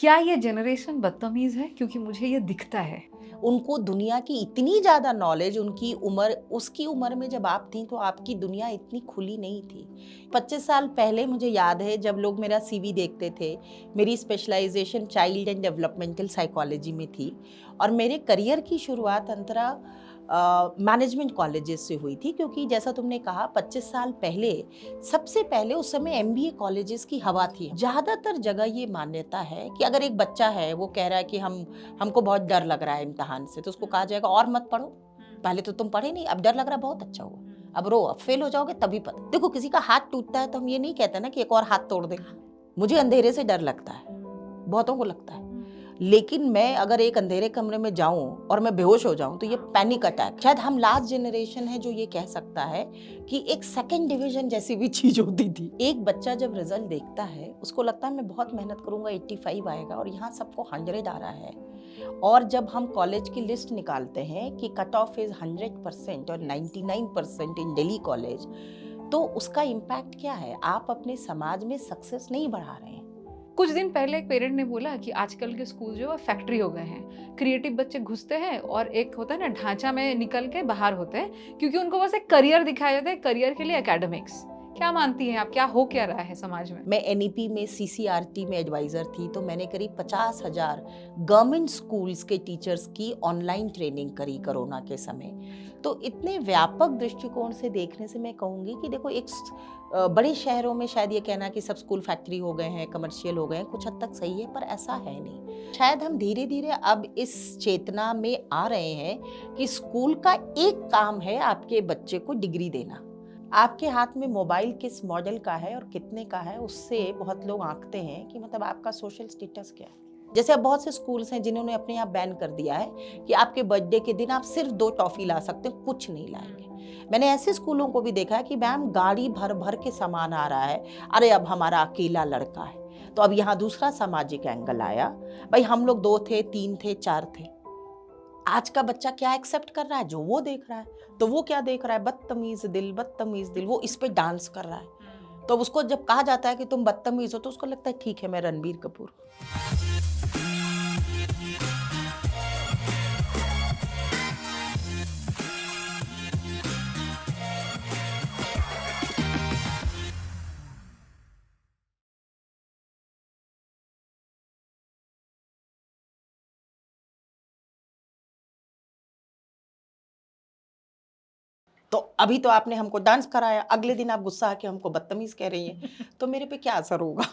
क्या ये जनरेशन बदतमीज़ है? क्योंकि मुझे ये दिखता है। उनको दुनिया की इतनी ज़्यादा नॉलेज, उनकी उम्र, उसकी उम्र में जब आप थीं तो आपकी दुनिया इतनी खुली नहीं थी। 25 साल पहले मुझे याद है जब लोग मेरा सीवी देखते थे, मेरी specialisation child and developmental psychology में थी और मेरे करियर की शुरुआत अंतरा मैनेजमेंट कॉलेजेस से हुई थी, क्योंकि जैसा तुमने कहा 25 साल पहले, सबसे पहले उस समय एमबीए कॉलेजेस की हवा थी। ज़्यादातर जगह ये मान्यता है कि अगर एक बच्चा है, वो कह रहा है कि हमको बहुत डर लग रहा है इम्तिहान से, तो उसको कहा जाएगा और मत पढ़ो, पहले तो तुम पढ़े नहीं, अब डर लग रहा है, बहुत अच्छा हुआ, अब रो, अब फेल हो जाओगे तभी पता। देखो, किसी का हाथ टूटता है तो हम ये नहीं कहते ना कि एक और हाथ तोड़ दे। मुझे अंधेरे से डर लगता है, बहुतों को लगता है, लेकिन मैं अगर एक अंधेरे कमरे में जाऊं और मैं बेहोश हो जाऊं तो ये पैनिक अटैक। शायद हम लास्ट जनरेशन है जो ये कह सकता है कि एक सेकंड डिवीजन जैसी भी चीज होती थी। एक बच्चा जब रिजल्ट देखता है, उसको लगता है मैं बहुत मेहनत करूंगा 85 आएगा, और यहाँ सबको 100 आ रहा है। और जब हम कॉलेज की लिस्ट निकालते हैं कि कट ऑफ इज 100% और 99% इन दिल्ली कॉलेज, तो उसका इम्पैक्ट क्या है? आप अपने समाज में सक्सेस नहीं बढ़ा रहे हैं। कुछ दिन पहले एक पेरेंट ने बोला कि आजकल के स्कूल जो है फैक्ट्री हो गए हैं। क्रिएटिव बच्चे घुसते हैं और एक होता है ना ढांचा में निकल के बाहर होते हैं, क्योंकि उनको बस एक करियर दिखाया जाता है, करियर के लिए एकेडमिक्स। क्या मानती हैं आप, क्या हो क्या रहा है समाज में? मैं एनईपी में सीसीआरटी में एडवाइज़र थी, तो मैंने करीब 50,000 गवर्नमेंट स्कूल्स के टीचर्स की ऑनलाइन ट्रेनिंग करी कोरोना के समय। तो इतने व्यापक दृष्टिकोण से देखने से मैं कहूँगी कि देखो, बड़े शहरों में शायद ये कहना कि सब स्कूल फैक्ट्री हो गए हैं, कमर्शियल हो गए हैं, कुछ हद तक सही है, पर ऐसा है नहीं। शायद हम धीरे धीरे अब इस चेतना में आ रहे हैं कि स्कूल का एक काम है आपके बच्चे को डिग्री देना। आपके हाथ में मोबाइल किस मॉडल का है और कितने का है, उससे बहुत लोग आंकते हैं कि मतलब आपका सोशल स्टेटस क्या है। जैसे अब बहुत से स्कूल्स हैं जिन्होंने अपने आप बैन कर दिया है कि आपके बर्थडे के दिन आप सिर्फ 2 टॉफी ला सकते हो, कुछ नहीं लाएंगे। मैंने ऐसे स्कूलों को भी देखा है कि मैम गाड़ी भर भर के सामान आ रहा है, अरे अब हमारा अकेला लड़का है। तो अब यहाँ दूसरा सामाजिक एंगल आया, भाई हम लोग 2 थे, 3 थे, 4 थे। आज का बच्चा क्या एक्सेप्ट कर रहा है? जो वो देख रहा है। तो वो क्या देख रहा है? बदतमीज दिल, बदतमीज दिल, वो इस पे डांस कर रहा है। तो उसको जब कहा जाता है कि तुम बदतमीज हो, तो उसको लगता है ठीक है, मैं रणबीर कपूर। तो अभी तो आपने हमको डांस कराया, अगले दिन आप गुस्सा आके हमको बदतमीज कह रही हैं, तो मेरे पे क्या असर होगा?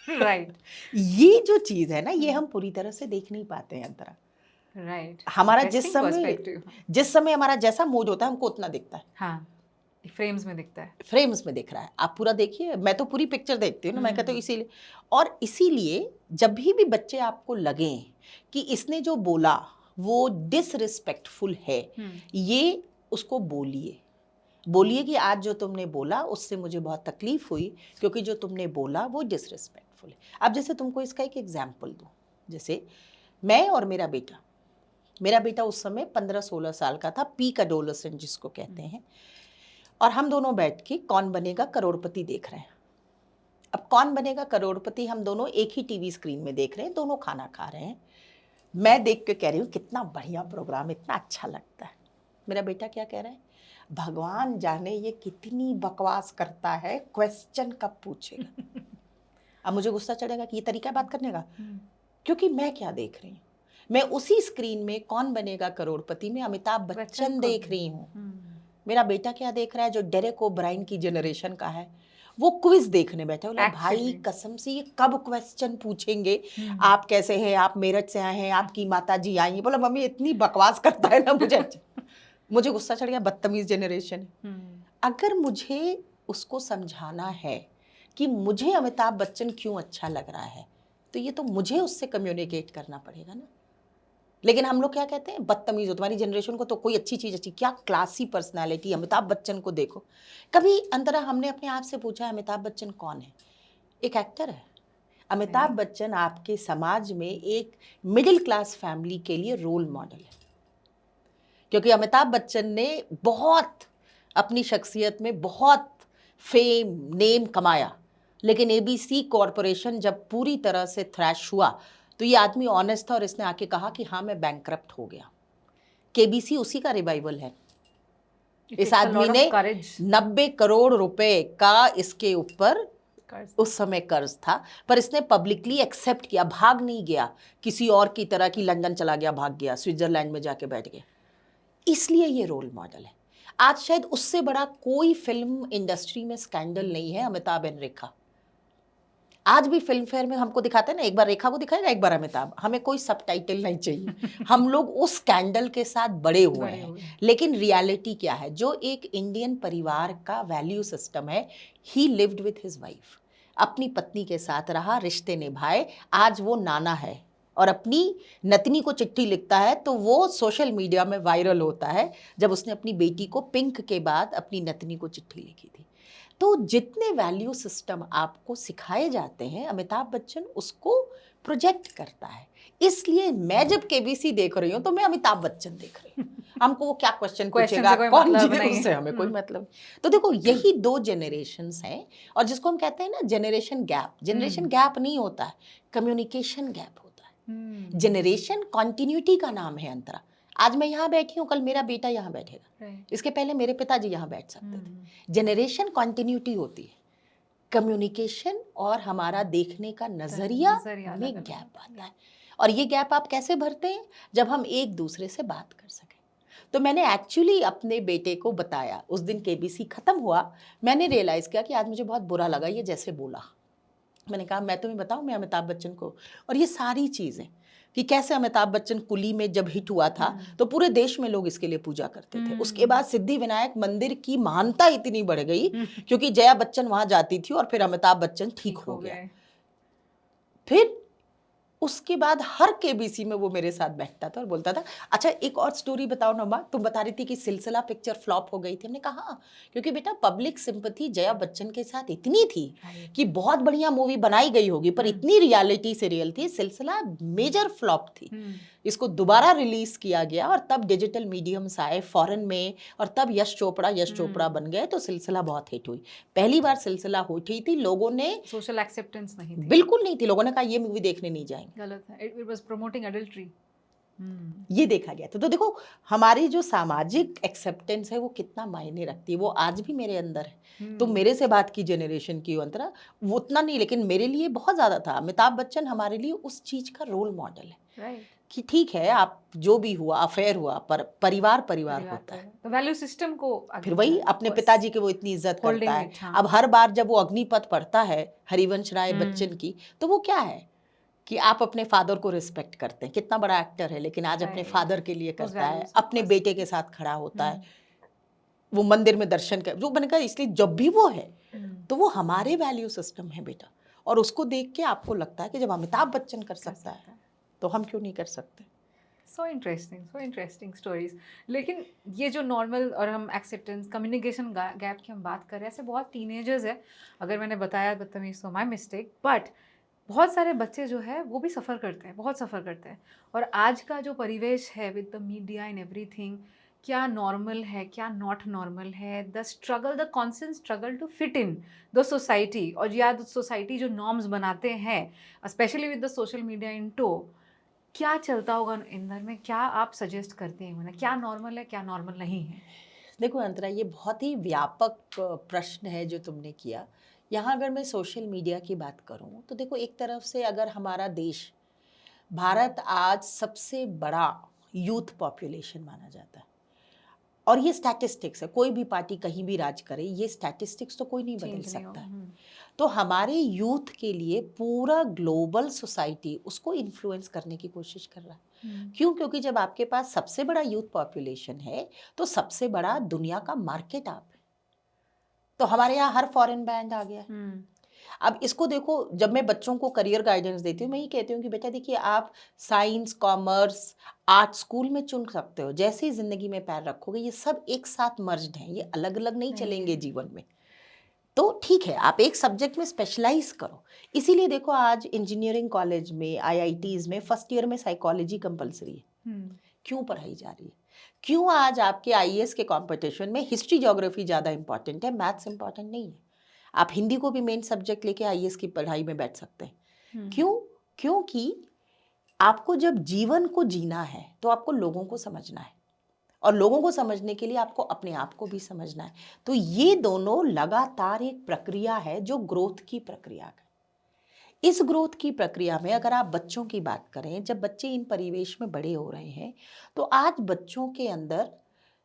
राइट। ये जो चीज है ना, ये हम पूरी तरह से देख नहीं पाते हैं अंतरा। राइट, हमारा इंटरेस्टिंग पर्सपेक्टिव। जिस समय हमारा जैसा मूड होता है, हमको उतना दिखता है। हाँ, फ्रेम्स में दिखता है। फ्रेम्स में दिख रहा है, आप पूरा देखिए। मैं तो पूरी पिक्चर देखती हूँ ना, मैं कहती हूँ इसीलिए। और इसीलिए जब भी बच्चे आपको लगे कि इसने जो बोला वो डिसरिस्पेक्टफुल है, ये उसको बोलिए। बोलिए कि आज जो तुमने बोला उससे मुझे बहुत तकलीफ हुई, क्योंकि जो तुमने बोला वो डिसरिस्पेक्टफुल है। अब जैसे तुमको इसका एक एग्जाम्पल दूँ, जैसे मैं और मेरा बेटा उस समय 15-16 साल का था, पीक एडोलेसेंट जिसको कहते हैं, और हम दोनों बैठ के कौन बनेगा करोड़पति देख रहे हैं। अब कौन बनेगा करोड़पति हम दोनों एक ही टीवी स्क्रीन में देख रहे हैं, दोनों खाना खा रहे हैं। मैं देख के कह रही हूँ कितना बढ़िया प्रोग्राम, इतना अच्छा लगता है। मेरा बेटा क्या कह रहा है? भगवान जाने ये कितनी बकवास करता है, क्वेश्चन कब पूछेगा। अब मुझे गुस्सा चढ़ेगा कि ये तरीका है बात करने का, क्योंकि मैं क्या देख रही हूँ? मैं उसी स्क्रीन में कौन बनेगा करोड़पति में अमिताभ बच्चन देख रही हूँ। मेरा बेटा क्या देख रहा है? जो डेरेक ओब्रायन की जनरेशन का है, वो क्विज देखने बैठा। बोला भाई कसम से ये कब क्वेश्चन पूछेंगे, आप कैसे हैं, आप मेरठ से आए हैं, आपकी माता जी आई हैं। बोला मम्मी इतनी बकवास करता है ना, मुझे गुस्सा चढ़ गया, बदतमीज जनरेशन। अगर मुझे उसको समझाना है कि मुझे अमिताभ बच्चन क्यों अच्छा लग रहा है, तो ये तो मुझे उससे कम्युनिकेट करना पड़ेगा ना। लेकिन हम लोग क्या कहते हैं? बदतमीज हो, तुम्हारी जनरेशन को तो कोई अच्छी चीज अच्छी, क्या क्लासी पर्सनालिटी, अमिताभ बच्चन को देखो। कभी अंतरा हमने अपने आप से पूछा है अमिताभ बच्चन कौन है? एक एक्टर है। अमिताभ बच्चन आपके समाज में एक मिडिल क्लास फैमिली के लिए रोल मॉडल है, क्योंकि अमिताभ बच्चन ने बहुत अपनी शख्सियत में बहुत फेम नेम कमाया, लेकिन एबीसी कॉरपोरेशन जब पूरी तरह से थ्रैश हुआ तो ये आदमी ऑनेस्ट था और इसने आके कहा कि हाँ मैं बैंकरप्ट हो गया। केबीसी उसी का रिवाइवल है। It इस takes a आदमी lot of ने courage. 90 करोड़ रुपए का इसके ऊपर कर्ज। उस समय कर्ज था, पर इसने पब्लिकली एक्सेप्ट किया, भाग नहीं गया किसी और की तरह कि लंदन चला गया, भाग गया, स्विट्जरलैंड में जाके बैठ गया। इसलिए ये रोल मॉडल है। आज शायद उससे बड़ा कोई फिल्म इंडस्ट्री में स्कैंडल नहीं है अमिताभ एंड रेखा। आज भी फिल्म फेयर में हमको दिखाते हैं ना, एक बार रेखा को दिखाएगा, एक बार अमिताभ, हमें कोई सबटाइटल नहीं चाहिए। हम लोग उस स्कैंडल के साथ बड़े हुए हैं। लेकिन रियलिटी क्या है, जो एक इंडियन परिवार का वैल्यू सिस्टम है, ही लिव्ड विथ हिज वाइफ, अपनी पत्नी के साथ रहा, रिश्ते निभाए, आज वो नाना है और अपनी नतनी को चिट्ठी लिखता है तो वो सोशल मीडिया में वायरल होता है जब उसने अपनी बेटी को पिंक के बाद अपनी नतनी को चिट्ठी लिखी थी। तो जितने वैल्यू सिस्टम आपको सिखाए जाते हैं, अमिताभ बच्चन उसको प्रोजेक्ट करता है। इसलिए मैं जब केबीसी देख रही हूँ तो मैं अमिताभ बच्चन देख रही हूँ। हमको वो क्या क्वेश्चन पूछेगा, कौन जीते, उससे हमें कोई मतलब। तो देखो यही दो जनरेशन्स हैं, और जिसको हम कहते हैं ना जनरेशन गैप, जनरेशन गैप नहीं होता है, कम्युनिकेशन गैप होता है। जनरेशन कॉन्टिन्यूटी का नाम है अंतरा। आज मैं यहाँ बैठी हूँ, कल मेरा बेटा यहाँ बैठेगा, इसके पहले मेरे पिताजी यहाँ बैठ सकते थे। जनरेशन कॉन्टिन्यूटी होती है, कम्युनिकेशन और हमारा देखने का नजरिया में गैप आता है। और ये गैप आप कैसे भरते हैं, जब हम एक दूसरे से बात कर सकें। तो मैंने एक्चुअली अपने बेटे को बताया, उस दिन केबीसी खत्म हुआ, मैंने रियलाइज किया कि आज मुझे बहुत बुरा लगा ये जैसे बोला। मैंने कहा मैं तुम्हें बताऊं, मैं अमिताभ बच्चन को, और ये सारी चीजें कि कैसे अमिताभ बच्चन कुली में जब हिट हुआ था तो पूरे देश में लोग इसके लिए पूजा करते थे। उसके बाद सिद्धि विनायक मंदिर की महानता इतनी बढ़ गई क्योंकि जया बच्चन वहां जाती थी और फिर अमिताभ बच्चन ठीक हो गया। फिर उसके बाद हर केबीसी में वो मेरे साथ बैठता था और बोलता था अच्छा एक और स्टोरी बताओ ना माँ, तुम बता रही थी कि सिलसिला पिक्चर फ्लॉप हो गई थी। हमने कहा हाँ, क्योंकि बेटा पब्लिक सिंपैथी जया बच्चन के साथ इतनी थी कि बहुत बढ़िया मूवी बनाई गई होगी, पर इतनी रियलिटी से रियल थी। सिलसिला मेजर फ्लॉप थी, इसको दोबारा रिलीज किया गया और तब डिजिटल मीडियम्स आए फॉरेन में, और तब यश चोपड़ा बन गए, तो सिलसिला बहुत हिट हुई। पहली बार सिलसिला उठी थी, लोगों ने सोशल एक्सेप्टेंस नहीं थी, बिल्कुल नहीं थी, लोगों ने कहा ये मूवी देखने नहीं जाएंगे, गलत है, इट वाज प्रमोटिंग एडल्ट्री। ये देखा गया था। तो देखो हमारी जो सामाजिक एक्सेप्टेंस है वो कितना मायने रखती है, वो आज भी मेरे अंदर है। तो मेरे से बात की जनरेशन की अंतरा, वो उतना नहीं, लेकिन मेरे लिए बहुत ज्यादा था। अमिताभ बच्चन हमारे लिए उस चीज का रोल मॉडल है कि ठीक है आप जो भी हुआ, अफेयर हुआ, पर परिवार होता है। तो वैल्यू सिस्टम को फिर वही अपने पिताजी की वो इतनी इज्जत करता है। हाँ। अब हर बार जब वो अग्निपथ पढ़ता है हरिवंश राय बच्चन की, तो वो क्या है कि आप अपने फादर को रिस्पेक्ट करते हैं। कितना बड़ा एक्टर है लेकिन आज अपने फादर के लिए करता है, अपने बेटे के साथ खड़ा होता है, वो मंदिर में दर्शन कर, जो मैंने कहा इसलिए जब भी वो है तो वो हमारे वैल्यू सिस्टम है बेटा। और उसको देख के आपको लगता है कि जब अमिताभ बच्चन कर सकता है तो हम क्यों नहीं कर सकते। So interesting stories. लेकिन ये जो नॉर्मल और हम एक्सेप्टेंस कम्युनिकेशन गैप की हम बात कर रहे हैं, ऐसे बहुत टीनेजर्स है, अगर मैंने बताया बदतमीज तो माय मिस्टेक, बट बहुत सारे बच्चे जो है वो भी सफ़र करते हैं, बहुत सफ़र करते हैं। और आज का जो परिवेश है with the media and everything, क्या नॉर्मल है, क्या नॉट नॉर्मल है, the struggle, the constant struggle to fit in the society, और या सोसाइटी जो नॉर्म्स बनाते हैं specially with the social media in tow, क्या चलता होगा अंदर में, क्या आप सजेस्ट करते हैं उन्हें, क्या नॉर्मल है क्या नॉर्मल नहीं है? देखो अंतरा, ये बहुत ही व्यापक प्रश्न है जो तुमने किया। यहाँ अगर मैं सोशल मीडिया की बात करूँ तो देखो, एक तरफ से अगर हमारा देश भारत आज सबसे बड़ा यूथ पॉपुलेशन माना जाता है, और ये स्टैटिस्टिक्स है, कोई भी पार्टी कहीं भी राज करे, ये स्टैटिस्टिक्स तो कोई नहीं बदल सकता है। तो हमारे यूथ के लिए पूरा ग्लोबल सोसाइटी उसको इन्फ्लुएंस करने की कोशिश कर रहा है। क्यों? क्योंकि जब आपके पास सबसे बड़ा यूथ पॉपुलेशन है तो सबसे बड़ा दुनिया का मार्केट आप है। तो हमारे यहाँ हर फॉरेन ब्रांड आ गया है। अब इसको देखो, जब मैं बच्चों को करियर गाइडेंस देती हूँ, मैं ये कहती हूँ कि बेटा देखिए, आप साइंस, कॉमर्स, आर्ट स्कूल में चुन सकते हो, जैसे ही जिंदगी में पैर रखोगे ये सब एक साथ मर्ज्ड हैं, ये अलग अलग नहीं चलेंगे जीवन में। तो ठीक है, आप एक सब्जेक्ट में स्पेशलाइज करो। इसीलिए देखो आज इंजीनियरिंग कॉलेज में, आईआईटीज में फर्स्ट ईयर में साइकोलॉजी कंपलसरी है। क्यों पढ़ाई जा रही है? क्यों आज आपके आईएएस के कंपटीशन में हिस्ट्री ज्योग्राफी ज़्यादा इंपॉर्टेंट है, मैथ्स इंपॉर्टेंट नहीं है? आप हिंदी को भी मेन सब्जेक्ट लेके आईएएस की पढ़ाई में बैठ सकते हैं। क्यों? क्योंकि आपको जब जीवन को जीना है तो आपको लोगों को समझना है, और लोगों को समझने के लिए आपको अपने आप को भी समझना है। तो ये दोनों लगातार एक प्रक्रिया है जो ग्रोथ की प्रक्रिया है। इस ग्रोथ की प्रक्रिया में अगर आप बच्चों की बात करें, जब बच्चे इन परिवेश में बड़े हो रहे हैं, तो आज बच्चों के अंदर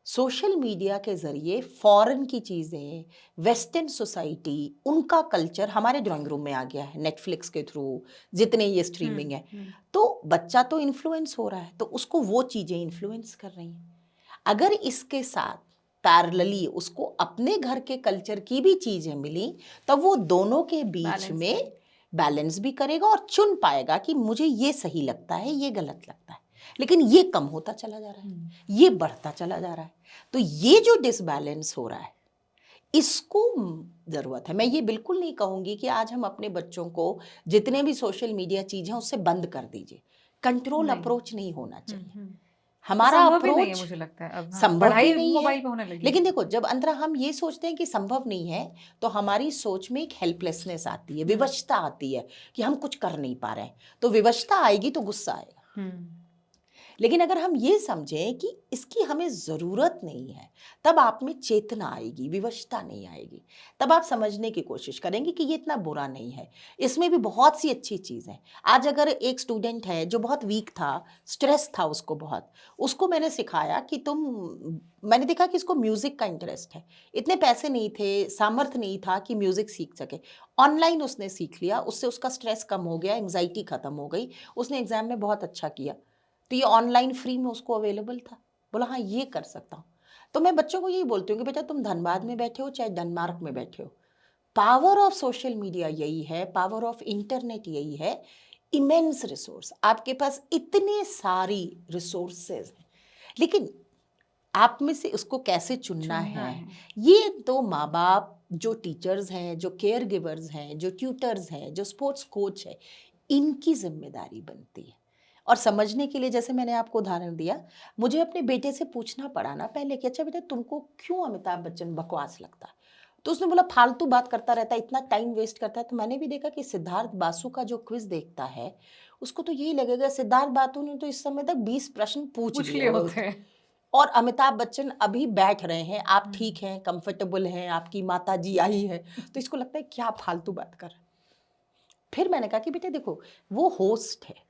सोशल मीडिया के जरिए फॉरेन की चीज़ें, वेस्टर्न सोसाइटी, उनका कल्चर हमारे ड्राइंग रूम में आ गया है नेटफ्लिक्स के थ्रू, जितने ये स्ट्रीमिंग है। तो बच्चा तो इन्फ्लुएंस हो रहा है, तो उसको वो चीज़ें इन्फ्लुएंस कर रही हैं। अगर इसके साथ पैरेलली उसको अपने घर के कल्चर की भी चीज़ें मिली, तब वो दोनों के बीच में बैलेंस भी करेगा और चुन पाएगा कि मुझे ये सही लगता है, ये गलत लगता है। लेकिन ये कम होता चला जा रहा है, ये बढ़ता चला जा रहा है। तो ये जो डिसबैलेंस हो रहा है, इसको ज़रूरत है। मैं ये बिल्कुल नहीं कहूँगी कि आज हम अपने बच्चों को जितने भी सोशल मीडिया चीज़ हैं उससे बंद कर दीजिए। कंट्रोल अप्रोच नहीं होना चाहिए। हमारा अप्रोच मुझे लगता है अब संभव पढ़ाई भी नहीं मोबाइल है। पे होने लगी। लेकिन देखो, जब अंदर हम ये सोचते हैं कि संभव नहीं है, तो हमारी सोच में एक हेल्पलेसनेस आती है, विवशता आती है कि हम कुछ कर नहीं पा रहे हैं। तो विवशता आएगी तो गुस्सा आएगा। लेकिन अगर हम ये समझें कि इसकी हमें ज़रूरत नहीं है, तब आप में चेतना आएगी, विवशता नहीं आएगी। तब आप समझने की कोशिश करेंगे कि ये इतना बुरा नहीं है, इसमें भी बहुत सी अच्छी चीज़ है। आज अगर एक स्टूडेंट है जो बहुत वीक था, स्ट्रेस था उसको बहुत, उसको मैंने सिखाया कि मैंने देखा कि इसको म्यूज़िक का इंटरेस्ट है, इतने पैसे नहीं थे, सामर्थ्य नहीं था कि म्यूज़िक सीख सके। ऑनलाइन उसने सीख लिया, उससे उसका स्ट्रेस कम हो गया, एंग्जाइटी ख़त्म हो गई, उसने एग्ज़ाम में बहुत अच्छा किया। तो ये ऑनलाइन फ्री में उसको अवेलेबल था। बोला हाँ ये कर सकता हूँ। तो मैं बच्चों को यही बोलती हूँ कि बेटा तुम धनबाद में बैठे हो चाहे डेनमार्क में बैठे हो, पावर ऑफ सोशल मीडिया यही है, पावर ऑफ इंटरनेट यही है, इमेंस रिसोर्स, आपके पास इतने सारी रिसोर्सेज हैं। लेकिन आप में से उसको कैसे चुनना है, ये तो माँ बाप, जो टीचर्स हैं, जो केयर गिवर्स हैं, जो ट्यूटर्स हैं, जो स्पोर्ट्स कोच है, इनकी जिम्मेदारी बनती है। और समझने के लिए, जैसे मैंने आपको उदाहरण दिया, मुझे अपने बेटे से पूछना पड़ा ना पहले कि अच्छा बेटा तुमको क्यों अमिताभ बच्चन बकवास लगता है? तो उसने बोला फालतू बात करता रहता है, इतना टाइम वेस्ट करता है। तो मैंने भी देखा कि सिद्धार्थ बासु का जो क्विज देखता है, उसको तो यही लगेगा सिद्धार्थ बासु ने तो इस समय तक 20 प्रश्न पूछ लिए होते हैं, और अमिताभ बच्चन अभी बैठ रहे हैं, आप ठीक हैं, कंफर्टेबल हैं, आपकी माता जी आई है, तो इसको लगता है क्या फालतू बात कर। फिर मैंने कहा कि बेटे देखो, वो होस्ट है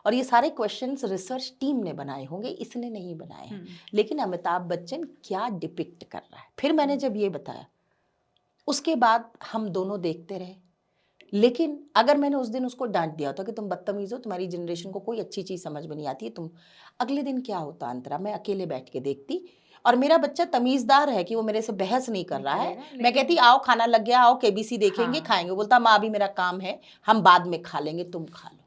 और ये सारे क्वेश्चंस रिसर्च टीम ने बनाए होंगे, इसने नहीं बनाए हैं। लेकिन अमिताभ बच्चन क्या डिपिक्ट कर रहा है, फिर मैंने जब ये बताया, उसके बाद हम दोनों देखते रहे। लेकिन अगर मैंने उस दिन उसको डांट दिया होता कि तुम बदतमीज हो, तुम्हारी जनरेशन को कोई अच्छी चीज़ समझ में नहीं आती है, तुम, अगले दिन क्या होता अंतरा, मैं अकेले बैठ के देखती, और मेरा बच्चा तमीज़दार है कि वो मेरे से बहस नहीं कर रहा है। मैं कहती आओ खाना लग गया, आओ केबीसी देखेंगे, खाएंगे। बोलता माँ अभी मेरा काम है, हम बाद में खा लेंगे, तुम खा लो।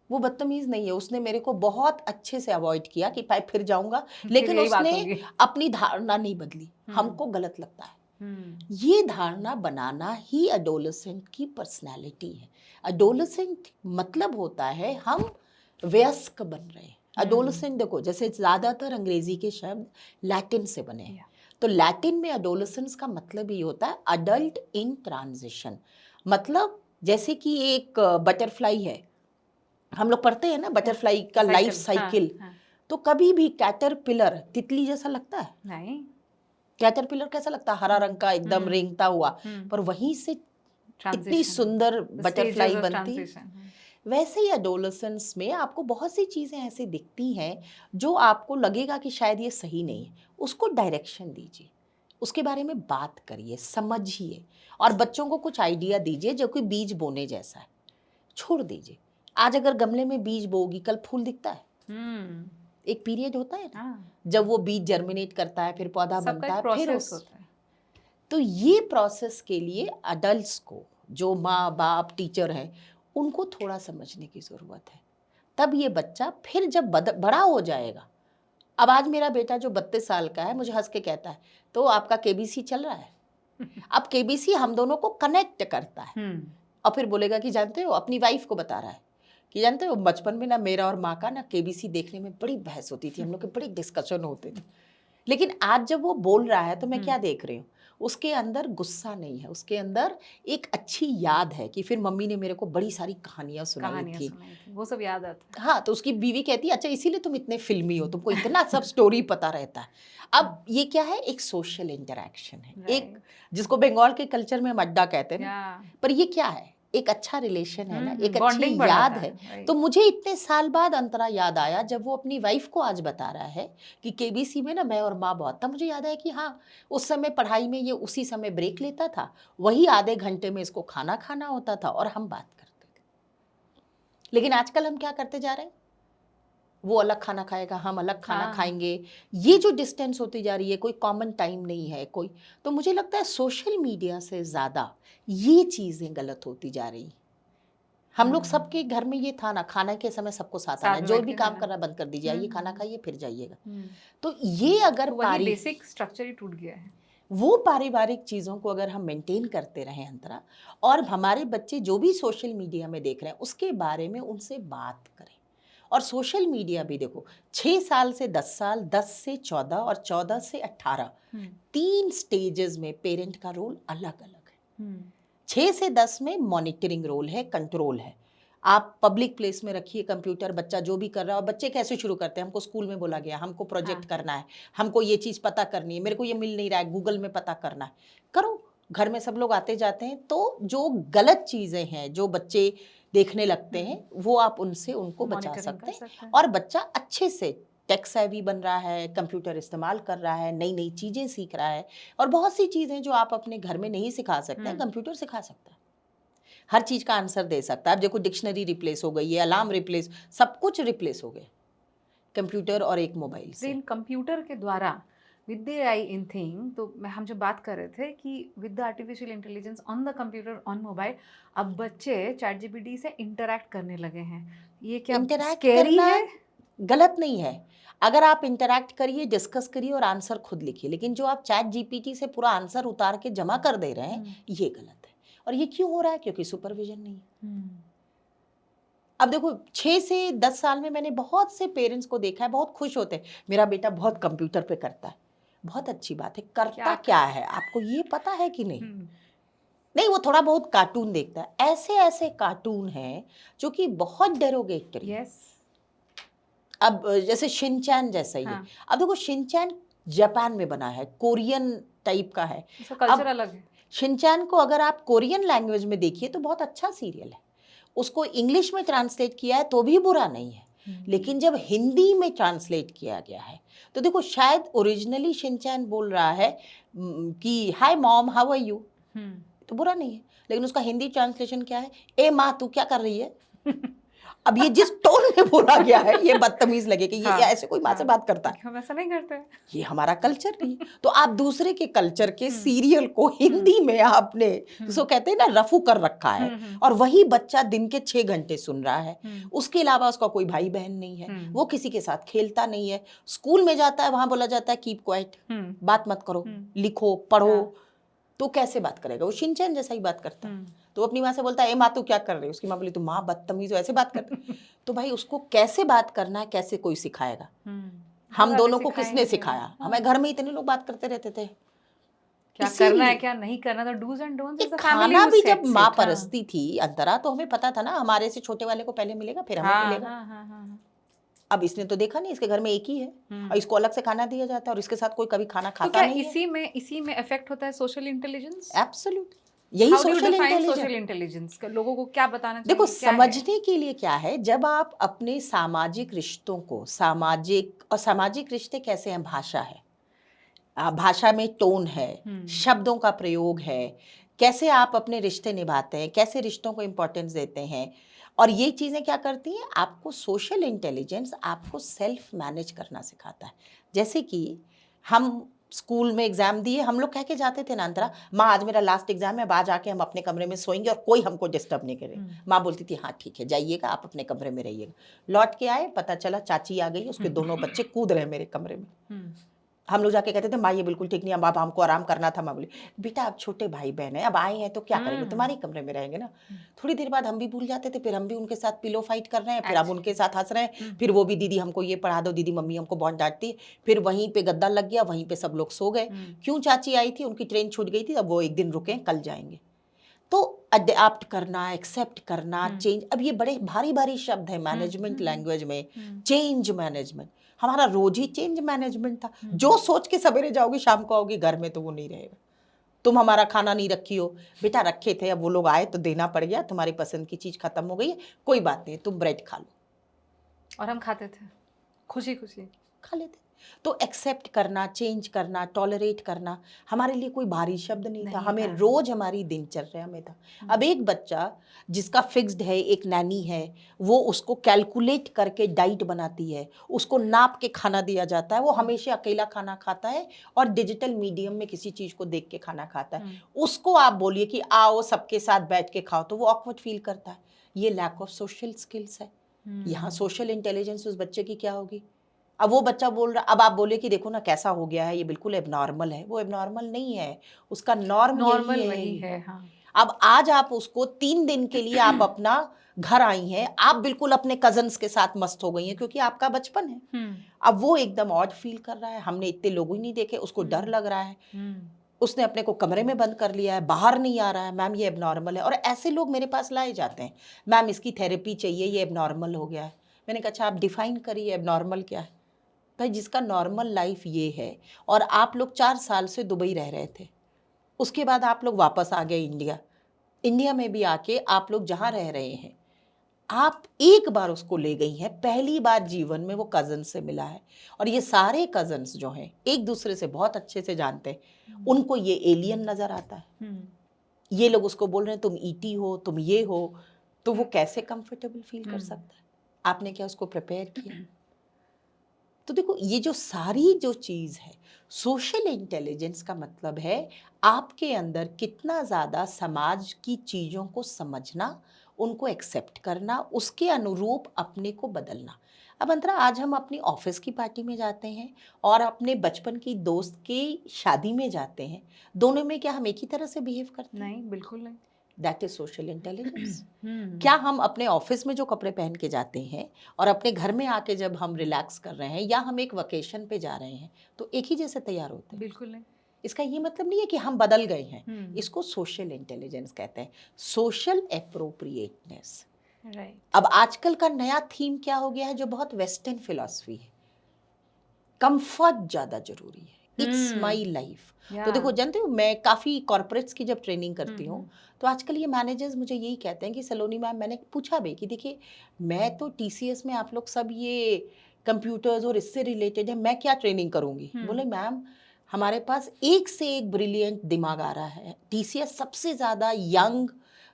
वो बदतमीज नहीं है, उसने मेरे को बहुत अच्छे से अवॉइड किया कि भाई फिर जाऊंगा, लेकिन उसने अपनी धारणा नहीं बदली। हमको गलत लगता है, ये धारणा बनाना ही एडोलेसेंट की पर्सनालिटी है। एडोलेसेंट मतलब होता है हम वयस्क बन रहे हैं। एडोलेसेंट देखो, जैसे ज़्यादातर अंग्रेजी के शब्द लैटिन से बने हैं, तो लैटिन में एडोलेसेंस का मतलब ही होता है अडल्ट इन ट्रांजिशन। मतलब जैसे कि एक बटरफ्लाई है, हम लोग पढ़ते हैं ना बटरफ्लाई का लाइफ साइकिल, तो कभी भी कैटरपिलर तितली जैसा लगता है नहीं। कैटरपिलर कैसा लगता है, हरा रंग का एकदम रेंगता हुआ, पर वहीं से इतनी सुंदर बटरफ्लाई बनती। वैसे ही एडोलेसेंस में आपको बहुत सी चीज़ें ऐसी दिखती हैं जो आपको लगेगा कि शायद ये सही नहीं है, उसको डायरेक्शन दीजिए, उसके बारे में बात करिए, समझिए, और बच्चों को कुछ आइडिया दीजिए जो कि बीज बोने जैसा है, छोड़ दीजिए। आज अगर गमले में बीज बोगी, कल फूल दिखता है। एक पीरियड होता है ना, जब वो बीज जर्मिनेट करता है, फिर पौधा बनता है, फिर होता है। तो ये प्रोसेस के लिए अडल्ट्स को, जो माँ बाप टीचर हैं, उनको थोड़ा समझने की ज़रूरत है। तब ये बच्चा फिर जब बड़ा हो जाएगा, अब आज मेरा बेटा जो 32 साल का है मुझे हंस के कहता है तो आपका केबीसी चल रहा है। अब केबीसी हम दोनों को कनेक्ट करता है, और फिर बोलेगा कि जानते हो, अपनी वाइफ को बता रहा है कि जानते हो बचपन में ना मेरा और माँ का ना केबीसी देखने में बड़ी बहस होती थी, हम लोग के बड़े डिस्कशन होते थे। लेकिन आज जब वो बोल रहा है तो मैं क्या देख रही हूँ, उसके अंदर गुस्सा नहीं है, उसके अंदर एक अच्छी याद है कि फिर मम्मी ने मेरे को बड़ी सारी कहानियां सुनाई कहानियां थी। सुनाई थी, वो सब याद आता है। हाँ, तो उसकी बीवी कहती है अच्छा इसीलिए तुम इतने फिल्मी हो, तुमको इतना सब स्टोरी पता रहता है। अब ये क्या है, एक सोशल इंटरेक्शन है, एक राइट। जिसको बंगाल के कल्चर में अड्डा कहते हैं ना, या पर ये क्या है, एक अच्छा रिलेशन है ना, एक अच्छी बॉन्डिंग याद बढ़ाता है। है, राइट। तो मुझे इतने साल बाद अंतरा याद आया जब वो अपनी वाइफ को आज बता रहा है कि केबीसी में ना मैं और माँ बहुत, तब मुझे याद आया कि हाँ, उस समय पढ़ाई में ये उसी समय ब्रेक लेता था, वही आधे घंटे में इसको खाना खाना होता था और हम बात करते थे। लेकिन आजकल हम क्या करते जा रहे हैं, वो अलग खाना खाएगा, हम अलग खाना हाँ। खाएंगे, ये जो डिस्टेंस होती जा रही है, कोई कॉमन टाइम नहीं है कोई। तो मुझे लगता है सोशल मीडिया से ज़्यादा ये चीज़ें गलत होती जा रही। हम लोग सबके घर में ये था ना, खाना के समय सबको साथ आना साथ है, में जो बैठ भी के काम खाना। करना बंद कर दीजिए, आइए खाना खाइए फिर जाइएगा। हम्म। तो ये अगर तो वही बेसिक स्ट्रक्चर ही टूट गया है। वो पारिवारिक चीज़ों को अगर हम मेंटेन करते रहें अंतरा, और हमारे बच्चे जो भी सोशल मीडिया में देख रहे हैं उसके बारे में उनसे बात करें। और सोशल मीडिया भी देखो, 6 साल से 10 साल, 10 से 14 और 14 से 18, 3 स्टेजेस में पेरेंट का रोल अलग अलग है। 6 से 10 में मॉनिटरिंग रोल है, कंट्रोल है। आप पब्लिक प्लेस में रखिए कंप्यूटर, बच्चा जो भी कर रहा है। और बच्चे कैसे शुरू करते हैं, हमको स्कूल में बोला गया, हमको प्रोजेक्ट हाँ। करना है, हमको ये चीज़ पता करनी है, मेरे को ये मिल नहीं रहा है, गूगल में पता करना है, करो। घर में सब लोग आते जाते हैं, तो जो गलत चीज़ें हैं जो बच्चे देखने लगते हैं वो आप उनसे उनको बचा मॉनिटरिंग सकते कर हैं। सकते हैं। और बच्चा अच्छे से टेक सेवी बन रहा है, कंप्यूटर इस्तेमाल कर रहा है, नई नई चीज़ें सीख रहा है। और बहुत सी चीज़ें जो आप अपने घर में नहीं सिखा सकते हैं, कंप्यूटर सिखा सकता है। हर चीज़ का आंसर दे सकता है। अब देखो डिक्शनरी रिप्लेस हो गई है, अलार्म रिप्लेस, सब कुछ रिप्लेस हो गया कंप्यूटर और एक मोबाइल से। इन कंप्यूटर के द्वारा with the AI in thing, तो हम जो बात कर रहे थे कि with the artificial intelligence on the computer on mobile, अब बच्चे चैट जीपीटी से इंटरैक्ट करने लगे हैं। ये क्या इंटरैक्ट स्कैरी करना है? गलत नहीं है। अगर आप इंटरैक्ट करिए, डिस्कस करिए और आंसर खुद लिखिए, लेकिन जो आप चैट जीपीटी से पूरा आंसर उतार के जमा कर दे रहे हैं, ये गलत है। और ये क्यों हो रहा है? क्योंकि सुपरविजन नहीं है। अब देखो 6 से 10 साल में मैंने बहुत से पेरेंट्स को देखा है, बहुत खुश होते हैं, मेरा बेटा बहुत कंप्यूटर पे करता है। बहुत अच्छी बात है, करता क्या है आपको ये पता है कि नहीं? नहीं, वो थोड़ा बहुत कार्टून देखता है। ऐसे ऐसे कार्टून हैं जो कि बहुत डेरोगेटरी। यस। अब जैसे शिनचैन जैसा ही है। हाँ। अब देखो शिनचैन जापान में बना है, कोरियन टाइप का है। उसका कल्चर अब अलग है। शिनचैन को अगर आप कोरियन लैंग्वेज में देखिए तो बहुत अच्छा सीरियल है। उसको इंग्लिश में ट्रांसलेट किया है तो भी बुरा नहीं है। लेकिन जब हिंदी में ट्रांसलेट किया गया है तो देखो, शायद ओरिजिनली शिनचैन बोल रहा है कि hi mom how are you, तो बुरा नहीं है। लेकिन उसका हिंदी ट्रांसलेशन क्या है, ए माँ तू क्या कर रही है। अब ये जिस टोन में बोला गया है ये बदतमीज लगे कि ये हाँ, ऐसे कोई माँ से बात करता है। हम ऐसा नहीं करते। ये हमारा कल्चर नहीं है। तो आप दूसरे के कल्चर के सीरियल को हिंदी में आपने जिसको कहते हैं ना रफू कर रखा है, और वही बच्चा दिन के 6 घंटे सुन रहा है। उसके अलावा उसका कोई भाई बहन नहीं है, वो किसी के साथ खेलता नहीं है। स्कूल में जाता है, वहां बोला जाता है कीप क्वाइट, बात मत करो, लिखो पढ़ो। तो कैसे बात करेगा? वो शिनचैन जैसा ही बात करता है। तो वो अपनी माँ से बोलता है ए माँ तू क्या कर रही है, उसकी माँ बोली तू माँ बदतमीज हो, ऐसे बात करते। तो भाई उसको कैसे बात करना है, कैसे कोई सिखाएगा? हम दोनों को किसने सिखाया? हमें घर में इतने लोग बात करते रहते थे। क्या करना है क्या नहीं करना, तो dos and don'ts is the family खाना हु भी जब सेट्स माँ इट। परसती थी अंतरा, तो हमें पता था ना हमारे से छोटे वाले को पहले मिलेगा फिर हमें मिलेगा। अब इसने तो देखा नहीं, इसके घर में एक ही है और इसको अलग से खाना दिया जाता है और इसके साथ कोई कभी खाना खाता तो क्या नहीं है। इसी में इफेक्ट होता है सोशल इंटेलिजेंस? एब्सोल्युट, यही सोशल सोशल इंटेलिजेंस लोगों को क्या बताना चाहिए? देखो क्या है? समझने के लिए क्या है, जब आप अपने सामाजिक रिश्तों को, सामाजिक रिश्ते कैसे हैं, भाषा है, भाषा में टोन है, शब्दों का प्रयोग है, कैसे आप अपने रिश्ते निभाते हैं, कैसे रिश्तों को इम्पोर्टेंस देते हैं। और ये चीज़ें क्या करती हैं, आपको सोशल इंटेलिजेंस आपको सेल्फ मैनेज करना सिखाता है। जैसे कि हम स्कूल में एग्जाम दिए, हम लोग कह के जाते थे ना अंतरा, माँ आज मेरा लास्ट एग्जाम है, आज आके हम अपने कमरे में सोएंगे और कोई हमको डिस्टर्ब नहीं करेगा। माँ बोलती थी हाँ ठीक है जाइएगा, आप अपने कमरे में रहिएगा। लौट के आए, पता चला चाची आ गई, उसके दोनों बच्चे कूद रहे मेरे कमरे में। हम लोग जाके कहते थे माँ ये बिल्कुल ठीक नहीं है, अब हमको आराम करना था। माँ बोली बेटा अब छोटे भाई बहन है, अब आए हैं तो क्या करेंगे, तुम्हारे कमरे में रहेंगे ना। थोड़ी देर बाद हम भी भूल जाते थे, फिर हम भी उनके साथ पिलो फाइट कर रहे हैं, फिर हम अच्छा। उनके साथ हंस रहे हैं, फिर वो भी दीदी हमको ये पढ़ा दो, दीदी मम्मी हमको बहुत डांटती है, फिर वहीं पे गद्दा लग गया, वहीं पे सब लोग सो गए। क्यों, चाची आई थी, उनकी ट्रेन छूट गई थी, अब वो एक दिन रुके, कल जाएंगे। तो अडेप्ट करना, एक्सेप्ट करना, चेंज, अब ये बड़े भारी भारी शब्द है मैनेजमेंट लैंग्वेज में। चेंज मैनेजमेंट, हमारा रोज ही चेंज मैनेजमेंट था। जो सोच के सवेरे जाओगी शाम को आओगी घर में तो वो नहीं रहेगा। तुम हमारा खाना नहीं रखी हो, बेटा रखे थे, अब वो लोग आए तो देना पड़ गया, तुम्हारी पसंद की चीज खत्म हो गई है, कोई बात नहीं, तुम ब्रेड खा लो। और हम खाते थे खुशी खुशी, खा लेते। तो एक्सेप्ट करना, चेंज करना, टॉलरेट करना हमारे लिए कोई भारी शब्द नहीं था, हमें रोज हमारी दिनचर्या में था। अब एक बच्चा जिसका फिक्स्ड है, एक नैनी है, वो उसको कैलकुलेट करके डाइट बनाती है, उसको नाप के खाना दिया जाता है, वो हमेशा अकेला खाना खाता है और डिजिटल मीडियम में किसी चीज को देख के खाना खाता है। उसको आप बोलिए कि आओ सबके साथ बैठ के खाओ तो वो ऑकवर्ड फील करता है। ये लैक ऑफ सोशल स्किल्स है। यहाँ सोशल इंटेलिजेंस उस बच्चे की क्या होगी। अब वो बच्चा बोल रहा, अब आप बोले कि देखो ना कैसा हो गया है, ये बिल्कुल एबनॉर्मल है, वो एबनॉर्मल नहीं है, उसका नॉर्म यही नॉर्मल है। वही है। हाँ। अब आज आप उसको 3 दिन के लिए आप अपना घर आई हैं, आप बिल्कुल अपने कजन्स के साथ मस्त हो गई हैं क्योंकि आपका बचपन है। अब वो एकदम ऑड फील कर रहा है, हमने इतने लोग ही नहीं देखे, उसको डर लग रहा है, उसने अपने को कमरे में बंद कर लिया है, बाहर नहीं आ रहा है, मैम ये एबनॉर्मल है। और ऐसे लोग मेरे पास लाए जाते हैं, मैम इसकी थेरेपी चाहिए, ये एबनॉर्मल हो गया है। मैंने कहा अच्छा आप डिफाइन करिए एबनॉर्मल क्या है। भाई जिसका नॉर्मल लाइफ ये है, और आप लोग 4 साल से दुबई रह रहे थे, उसके बाद आप लोग वापस आ गए इंडिया, इंडिया में भी आके आप लोग जहाँ रह रहे हैं, आप एक बार उसको ले गई हैं, पहली बार जीवन में वो कजन से मिला है, और ये सारे कजन्स जो हैं एक दूसरे से बहुत अच्छे से जानते हैं, उनको ये एलियन नजर आता है। ये लोग उसको बोल रहे हैं तुम ईटी हो, तुम ये हो, तो वो कैसे कंफर्टेबल फील कर सकता है। आपने क्या उसको प्रिपेयर किया। तो देखो ये जो सारी जो चीज़ है, सोशल इंटेलिजेंस का मतलब है आपके अंदर कितना ज़्यादा समाज की चीज़ों को समझना, उनको एक्सेप्ट करना, उसके अनुरूप अपने को बदलना। अब अंतरा आज हम अपनी ऑफिस की पार्टी में जाते हैं और अपने बचपन की दोस्त की शादी में जाते हैं, दोनों में क्या हम एक ही तरह से बिहेव करते हैं? नहीं, बिल्कुल नहीं। That is social intelligence. क्या हम अपने ऑफिस में जो कपड़े पहन के जाते हैं और अपने घर में आके जब हम रिलैक्स कर रहे हैं या हम एक वेकेशन पे जा रहे हैं तो एक ही जैसे तैयार होते हैं? बिल्कुल नहीं। इसका ये मतलब नहीं है कि हम बदल गए हैं, इसको सोशल इंटेलिजेंस कहते हैं, सोशल एप्रोप्रिएटनेस। राइट। अब आजकल का नया थीम क्या हो गया है जो बहुत वेस्टर्न फिलॉसफी है, कंफर्ट ज्यादा जरूरी है, इट्स माई लाइफ। तो देखो जानते हो मैं काफ़ी कॉर्पोरेट्स की जब ट्रेनिंग करती हूँ तो आजकल ये मैनेजर्स मुझे यही कहते हैं कि सलोनी मैम, मैंने पूछा भी कि देखिए मैं तो टीसीएस में आप लोग सब ये कंप्यूटर्स और इससे रिलेटेड है, मैं क्या ट्रेनिंग करूँगी। बोले मैम हमारे पास एक से एक ब्रिलियंट दिमाग आ रहा है, टीसीएस सबसे ज़्यादा यंग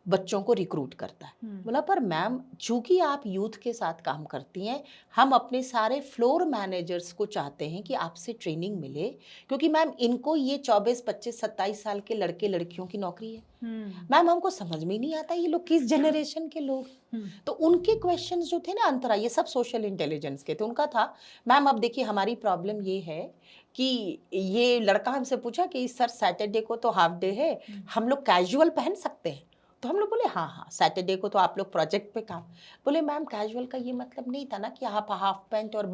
बच्चों को रिक्रूट करता है। बोला पर मैम चूंकि आप यूथ के साथ काम करती हैं, हम अपने सारे फ्लोर मैनेजर्स को चाहते हैं कि आपसे ट्रेनिंग मिले, क्योंकि मैम इनको ये 24, 25, 27 साल के लड़के लड़कियों की नौकरी है। मैम हमको समझ में ही नहीं आता ये लोग किस जनरेशन के लोग। तो उनके क्वेश्चंस जो थे ना अंतरा, ये सब सोशल इंटेलिजेंस के थे। उनका था मैम अब देखिए हमारी प्रॉब्लम ये है कि ये लड़का हमसे पूछा कि सर सैटरडे को तो हाफ डे है, हम लोग कैजुअल पहन सकते हैं। तो हम लोग बोले हाँ हाँ सैटरडे को तो आप लोग प्रोजेक्ट पे काम। बोले मैम कैजुअल का ये मतलब नहीं था ना कि आप हाफ पैंट और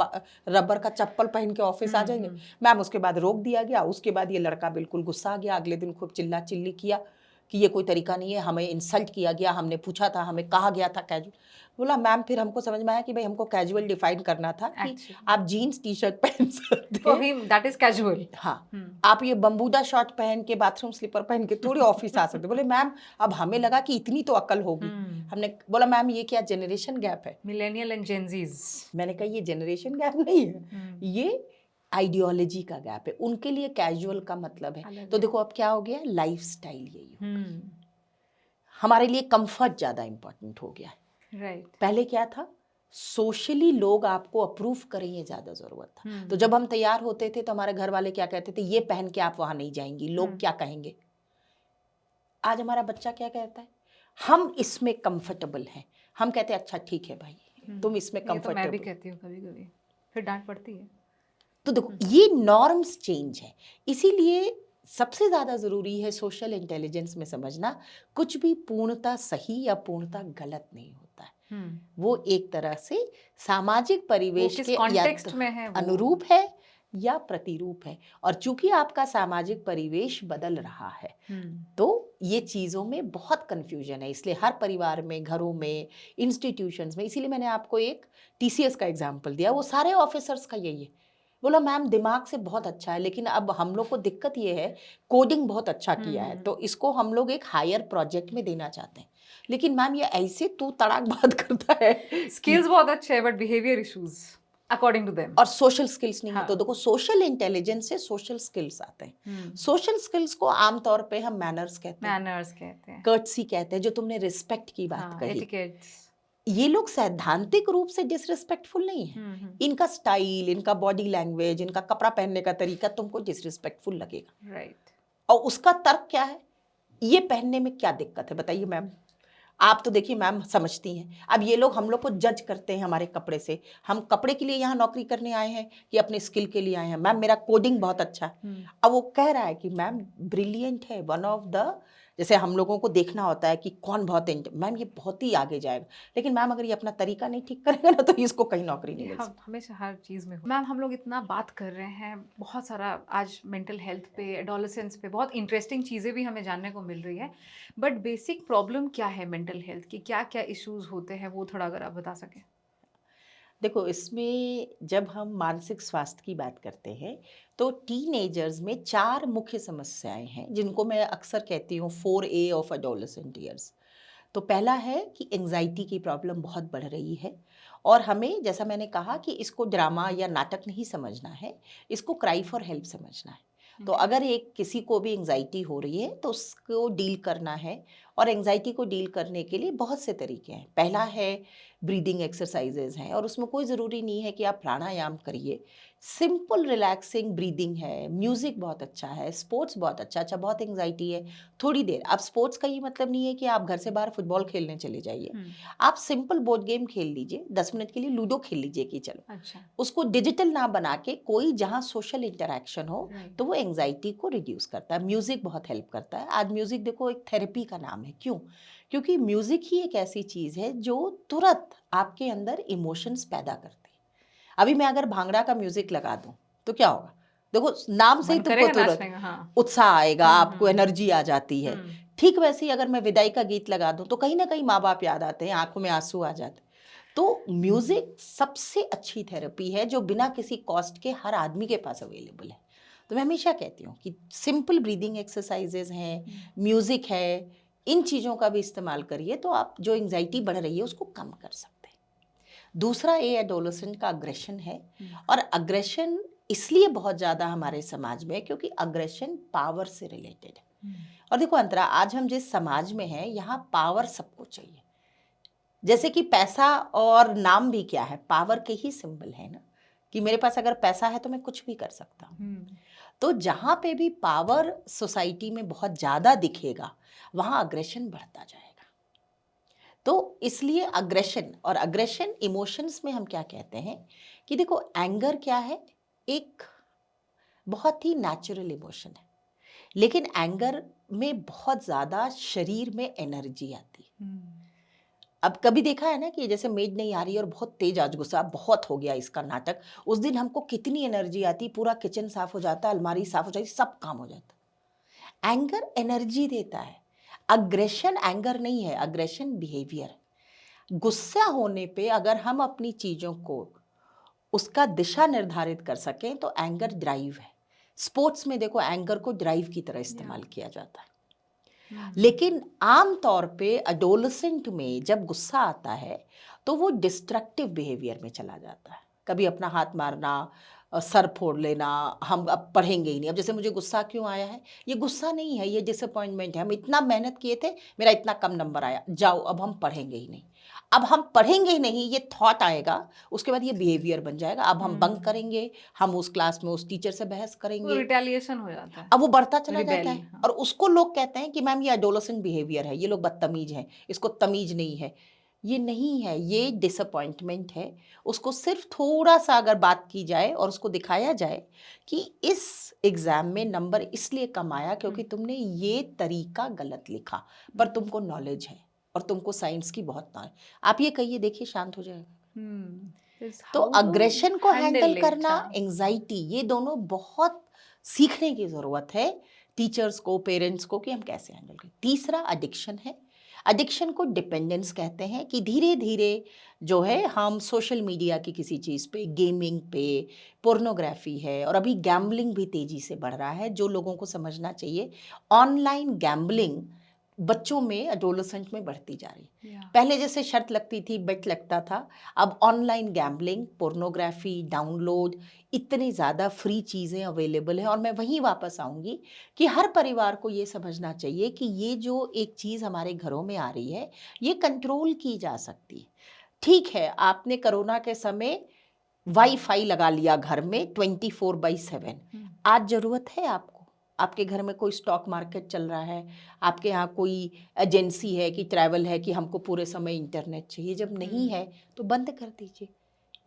रबर का चप्पल पहन के ऑफिस आ जाएंगे। मैम उसके बाद रोक दिया गया, उसके बाद ये लड़का बिल्कुल गुस्सा आ गया, अगले दिन खूब चिल्ला चिल्ली किया कि ये कोई तरीका नहीं है, हमें इंसल्ट किया गया, हमने पूछा था, हमें कहा गया था कैजुअल। बोला मैम फिर हमको समझ में आया कि भाई हमको कैजुअल डिफाइन करना था कि आप जीन्स टी शर्ट पहन सकते for him that is casual. हाँ आप ये बम्बूदा शॉर्ट पहन के बाथरूम स्लीपर पहन के थोड़ी ऑफिस आ सकते। बोले मैम अब हमें लगा कि इतनी तो अकल होगी। हमने बोला मैम ये क्या जनरेशन गैप है? Millennial and Gen Zs. मैंने कहा ये जनरेशन गैप नहीं है, ये आइडियोलॉजी का गैप है। उनके लिए कैजुअल का मतलब है। तो देखो अब क्या हो गया, लाइफस्टाइल यही हो गया। हमारे लिए कंफर्ट ज्यादा इंपॉर्टेंट हो गया है। राइट। पहले क्या था, सोशली लोग आपको अप्रूव करें ये ज्यादा जरूरत था। तो जब हम तैयार होते थे तो हमारे घर वाले क्या कहते थे, ये पहन के आप वहां नहीं जाएंगी, लोग क्या कहेंगे। आज हमारा बच्चा क्या कहता है, हम इसमें कंफर्टेबल हैं, हम कहते हैं अच्छा ठीक है भाई तुम इसमें ये तो मैं भी कंफर्टेबल। कहती हूँ कभी कभी, फिर डांट पड़ती है। तो देखो ये नॉर्म्स चेंज है, इसीलिए सबसे ज़्यादा ज़रूरी है सोशल इंटेलिजेंस में समझना, कुछ भी पूर्णतः सही या पूर्णतः गलत नहीं होता है। वो एक तरह से सामाजिक वो परिवेश किस के या कॉन्टेक्स्ट तो में है वो। अनुरूप है या प्रतिरूप है, और चूंकि आपका सामाजिक परिवेश बदल रहा है तो ये चीज़ों में बहुत कन्फ्यूजन है, इसलिए हर परिवार में, घरों में, इंस्टीट्यूशंस में, इसीलिए मैंने आपको एक टीसीएस का एग्जांपल दिया, वो सारे ऑफिसर्स का यही है। बोला मैम दिमाग से बहुत अच्छा है, लेकिन अब हम लोग को दिक्कत ये है, कोडिंग बहुत अच्छा किया है तो इसको हम लोग एक हायर प्रोजेक्ट में देना चाहते हैं, लेकिन मैम ये ऐसे तू तड़ाक बात करता है स्किल्स कि बहुत अच्छे हैं but behaviour issues according to them. और सोशल स्किल्स नहीं है। हाँ। तो देखो सोशल इंटेलिजेंस से सोशल स्किल्स आते हैं। सोशल स्किल्स को आमतौर पे हम मैनर्स कहते हैं, मैनर्स कहते हैं। कर्टसी कहते हैं, जो तुमने रिस्पेक्ट की बात हाँ, कही। एटिकेट्स। ये लोग सैद्धांतिक रूप से डिसरिस्पेक्टफुल नहीं है, इनका स्टाइल, इनका बॉडी लैंग्वेज, इनका कपड़ा पहनने का तरीका तुमको डिसरिस्पेक्टफुल लगेगा। राइट। और उसका तर्क क्या है, ये पहनने में क्या दिक्कत है बताइए मैम। आप तो देखिए मैम समझती हैं, अब ये लोग हम लोग को जज करते हैं हमारे कपड़े से। हम कपड़े के लिए यहाँ नौकरी करने आए हैं कि अपने स्किल के लिए आए हैं? मैम मेरा कोडिंग बहुत अच्छा है। अब वो कह रहा है कि मैम ब्रिलियंट है, वन ऑफ द, जैसे हम लोगों को देखना होता है कि कौन बहुत मैम ये बहुत ही आगे जाएगा, लेकिन मैम अगर ये अपना तरीका नहीं ठीक करेगा ना तो इसको कहीं नौकरी नहीं मिल सकती। हमेशा हर चीज़ में मैम हम लोग इतना बात कर रहे हैं, बहुत सारा आज मेंटल हेल्थ पे, एडोलेसेंस पे बहुत इंटरेस्टिंग चीज़ें भी हमें जानने को मिल रही है, बट बेसिक प्रॉब्लम क्या है मेंटल हेल्थ की, क्या क्या इश्यूज होते हैं, वो थोड़ा अगर आप बता सकें। देखो इसमें जब हम मानसिक स्वास्थ्य की बात करते हैं तो टीनेजर्स में 4 मुख्य समस्याएं हैं जिनको मैं अक्सर कहती हूँ 4A ऑफ एडोलेसेंट ईयर्स। तो पहला है कि एंजाइटी की प्रॉब्लम बहुत बढ़ रही है, और हमें, जैसा मैंने कहा, कि इसको ड्रामा या नाटक नहीं समझना है, इसको क्राई फॉर हेल्प समझना है। तो अगर एक किसी को भी एंजाइटी हो रही है तो उसको डील करना है, और एंजाइटी को डील करने के लिए बहुत से तरीके हैं। पहला है ब्रीदिंग एक्सरसाइजेज हैं, और उसमें कोई ज़रूरी नहीं है कि आप प्राणायाम करिए, सिंपल रिलैक्सिंग ब्रीदिंग है, म्यूज़िक बहुत अच्छा है, स्पोर्ट्स बहुत अच्छा बहुत एंजाइटी है, थोड़ी देर। अब स्पोर्ट्स का ये मतलब नहीं है कि आप घर से बाहर फुटबॉल खेलने चले जाइए, आप सिंपल बोर्ड गेम खेल लीजिए, 10 मिनट के लिए लूडो खेल लीजिए कि चलो। अच्छा। उसको डिजिटल ना बना के कोई जहाँ सोशल इंटरेक्शन हो, Right. तो वो एंजाइटी को रिड्यूस करता है। म्यूज़िक बहुत हेल्प करता है। आज म्यूज़िक देखो एक थेरेपी का नाम है, क्यों? क्योंकि म्यूज़िक ही एक ऐसी चीज़ है जो तुरंत आपके अंदर इमोशंस पैदा करती है। अभी मैं अगर भांगड़ा का म्यूज़िक लगा दूँ तो क्या होगा? देखो नाम से ही मन तुमको करेगा तुरंत नाचने का। हाँ। उत्साह आएगा, आपको एनर्जी आ जाती है। हम्म। ठीक वैसे ही अगर मैं विदाई का गीत लगा दूँ तो कहीं न कहीं माँ-बाप याद आते हैं, आँखों में आँसू आ जाते हैं। तो म्यूज़िक सबसे अच्छी थेरेपी है जो बिना किसी कॉस्ट के हर आदमी के पास अवेलेबल है। तो मैं हमेशा कहती हूँ कि सिंपल ब्रीदिंग एक्सरसाइजेज़ हैं, म्यूज़िक है, इन चीज़ों का भी इस्तेमाल करिए तो आप जो एंग्ज़ायटी बढ़ रही है उसको कम कर सकते हैं। दूसरा ये एडोलेसेंट का अग्रेशन है, और अग्रेशन इसलिए बहुत ज़्यादा हमारे समाज में है क्योंकि अग्रेशन पावर से रिलेटेड है। और देखो अंतरा, आज हम जिस समाज में हैं यहाँ पावर सबको चाहिए। जैसे कि पैसा और नाम भी क्या है, पावर के ही सिंबल है ना, कि मेरे पास अगर पैसा है तो मैं कुछ भी कर सकता हूँ। तो जहाँ पे भी पावर सोसाइटी में बहुत ज़्यादा दिखेगा वहाँ अग्रेशन बढ़ता जाएगा। तो इसलिए अग्रेशन, और अग्रेशन इमोशंस में हम क्या कहते हैं कि देखो एंगर क्या है, एक बहुत ही नेचुरल इमोशन है, लेकिन एंगर में बहुत ज़्यादा शरीर में एनर्जी आती है। अब कभी देखा है ना कि जैसे मेड नहीं आ रही और बहुत तेज आज गुस्सा, बहुत हो गया इसका नाटक, उस दिन हमको कितनी एनर्जी आती, पूरा किचन साफ हो जाता, अलमारी साफ हो जाती, सब काम हो जाता। एंगर एनर्जी देता है, अग्रेशन एंगर नहीं है, अग्रेशन बिहेवियर। गुस्सा होने पे अगर हम अपनी चीज़ों को उसका दिशा निर्धारित कर सकें तो एंगर ड्राइव है। स्पोर्ट्स में देखो एंगर को ड्राइव की तरह इस्तेमाल किया जाता है। लेकिन आम तौर पे एडोलेसेंट में जब गुस्सा आता है तो वो डिस्ट्रक्टिव बिहेवियर में चला जाता है। कभी अपना हाथ मारना, सर फोड़ लेना, हम अब पढ़ेंगे ही नहीं। अब जैसे मुझे गुस्सा क्यों आया है, ये गुस्सा नहीं है, ये डिसअपॉइंटमेंट है, हम इतना मेहनत किए थे, मेरा इतना कम नंबर आया, जाओ अब हम पढ़ेंगे ही नहीं। अब हम पढ़ेंगे ही नहीं, ये थॉट आएगा, उसके बाद ये बिहेवियर बन जाएगा। अब हम बंक करेंगे, हम उस क्लास में उस टीचर से बहस वो करेंगे, रिटेलिएशन हो जाता है। अब वो बढ़ता चला जाता रिबेल। है। और उसको लोग कहते हैं कि मैम ये एडोलेसेंट बिहेवियर है, ये लोग बदतमीज हैं, इसको तमीज नहीं है। ये नहीं है, ये डिसअपॉइंटमेंट है। उसको सिर्फ थोड़ा सा अगर बात की जाए और उसको दिखाया जाए कि इस एग्ज़ाम में नंबर इसलिए कम आया क्योंकि तुमने ये तरीका गलत लिखा, पर तुमको नॉलेज है और तुमको साइंस की बहुत नॉलेज, आप ये कहिए, देखिए शांत हो जाएगा। तो अग्रेशन को हैंडल करना, एंजाइटी, ये दोनों बहुत सीखने की ज़रूरत है टीचर्स को, पेरेंट्स को, कि हम कैसे हैंडल करें। तीसरा एडिक्शन है। एडिक्शन को डिपेंडेंस कहते हैं कि धीरे धीरे जो है हम सोशल मीडिया की किसी चीज़ पे, गेमिंग पे, पोर्नोग्राफी है, और अभी गैम्बलिंग भी तेज़ी से बढ़ रहा है, जो लोगों को समझना चाहिए। ऑनलाइन गैम्बलिंग बच्चों में, एडोलसेंट में बढ़ती जा रही है। पहले जैसे शर्त लगती थी, बेट लगता था, अब ऑनलाइन गैम्बलिंग, पोर्नोग्राफी, डाउनलोड, इतनी ज़्यादा फ्री चीज़ें अवेलेबल हैं। और मैं वहीं वापस आऊँगी कि हर परिवार को ये समझना चाहिए कि ये जो एक चीज़ हमारे घरों में आ रही है, ये कंट्रोल की जा सकती है। ठीक है, आपने कोरोना के समय वाईफाई लगा लिया घर में 24/7, आज ज़रूरत है आपको? आपके घर में कोई स्टॉक मार्केट चल रहा है, आपके यहाँ कोई एजेंसी है कि ट्रैवल है कि हमको पूरे समय इंटरनेट चाहिए, जब नहीं है तो बंद कर दीजिए।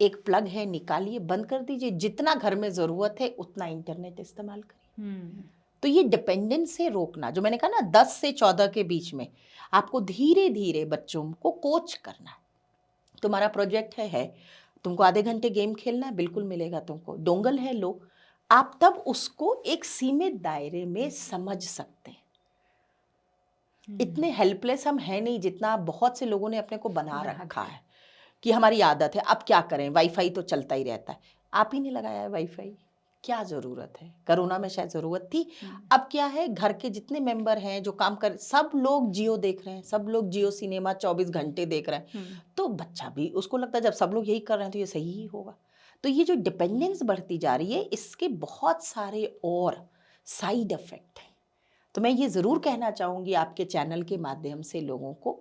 एक प्लग है, निकालिए, बंद कर दीजिए, जितना घर में ज़रूरत है उतना इंटरनेट इस्तेमाल करिए। तो ये डिपेंडेंस से रोकना, जो मैंने कहा ना 10 से 14 के बीच में आपको धीरे धीरे बच्चों को कोच करना है। तुम्हारा प्रोजेक्ट है तुमको आधे घंटे गेम खेलना है, बिल्कुल मिलेगा तुमको, डोंगल है, लो। आप तब उसको एक सीमित दायरे में समझ सकते हैं। इतने हेल्पलेस हम हैं नहीं जितना बहुत से लोगों ने अपने को बना रखा है कि हमारी आदत है, अब क्या करें, वाईफाई तो चलता ही रहता है। आप ही ने लगाया है वाईफाई, क्या ज़रूरत है? कोरोना में शायद ज़रूरत थी। अब क्या है, घर के जितने मेंबर हैं जो काम कर, सब लोग जियो देख रहे हैं, सब लोग जियो सिनेमा 24 घंटे देख रहे हैं। तो बच्चा भी, उसको लगता है जब सब लोग यही कर रहे हैं तो ये सही ही होगा। तो ये जो डिपेंडेंस बढ़ती जा रही है, इसके बहुत सारे और साइड इफ़ेक्ट हैं। तो मैं ये ज़रूर कहना चाहूँगी आपके चैनल के माध्यम से लोगों को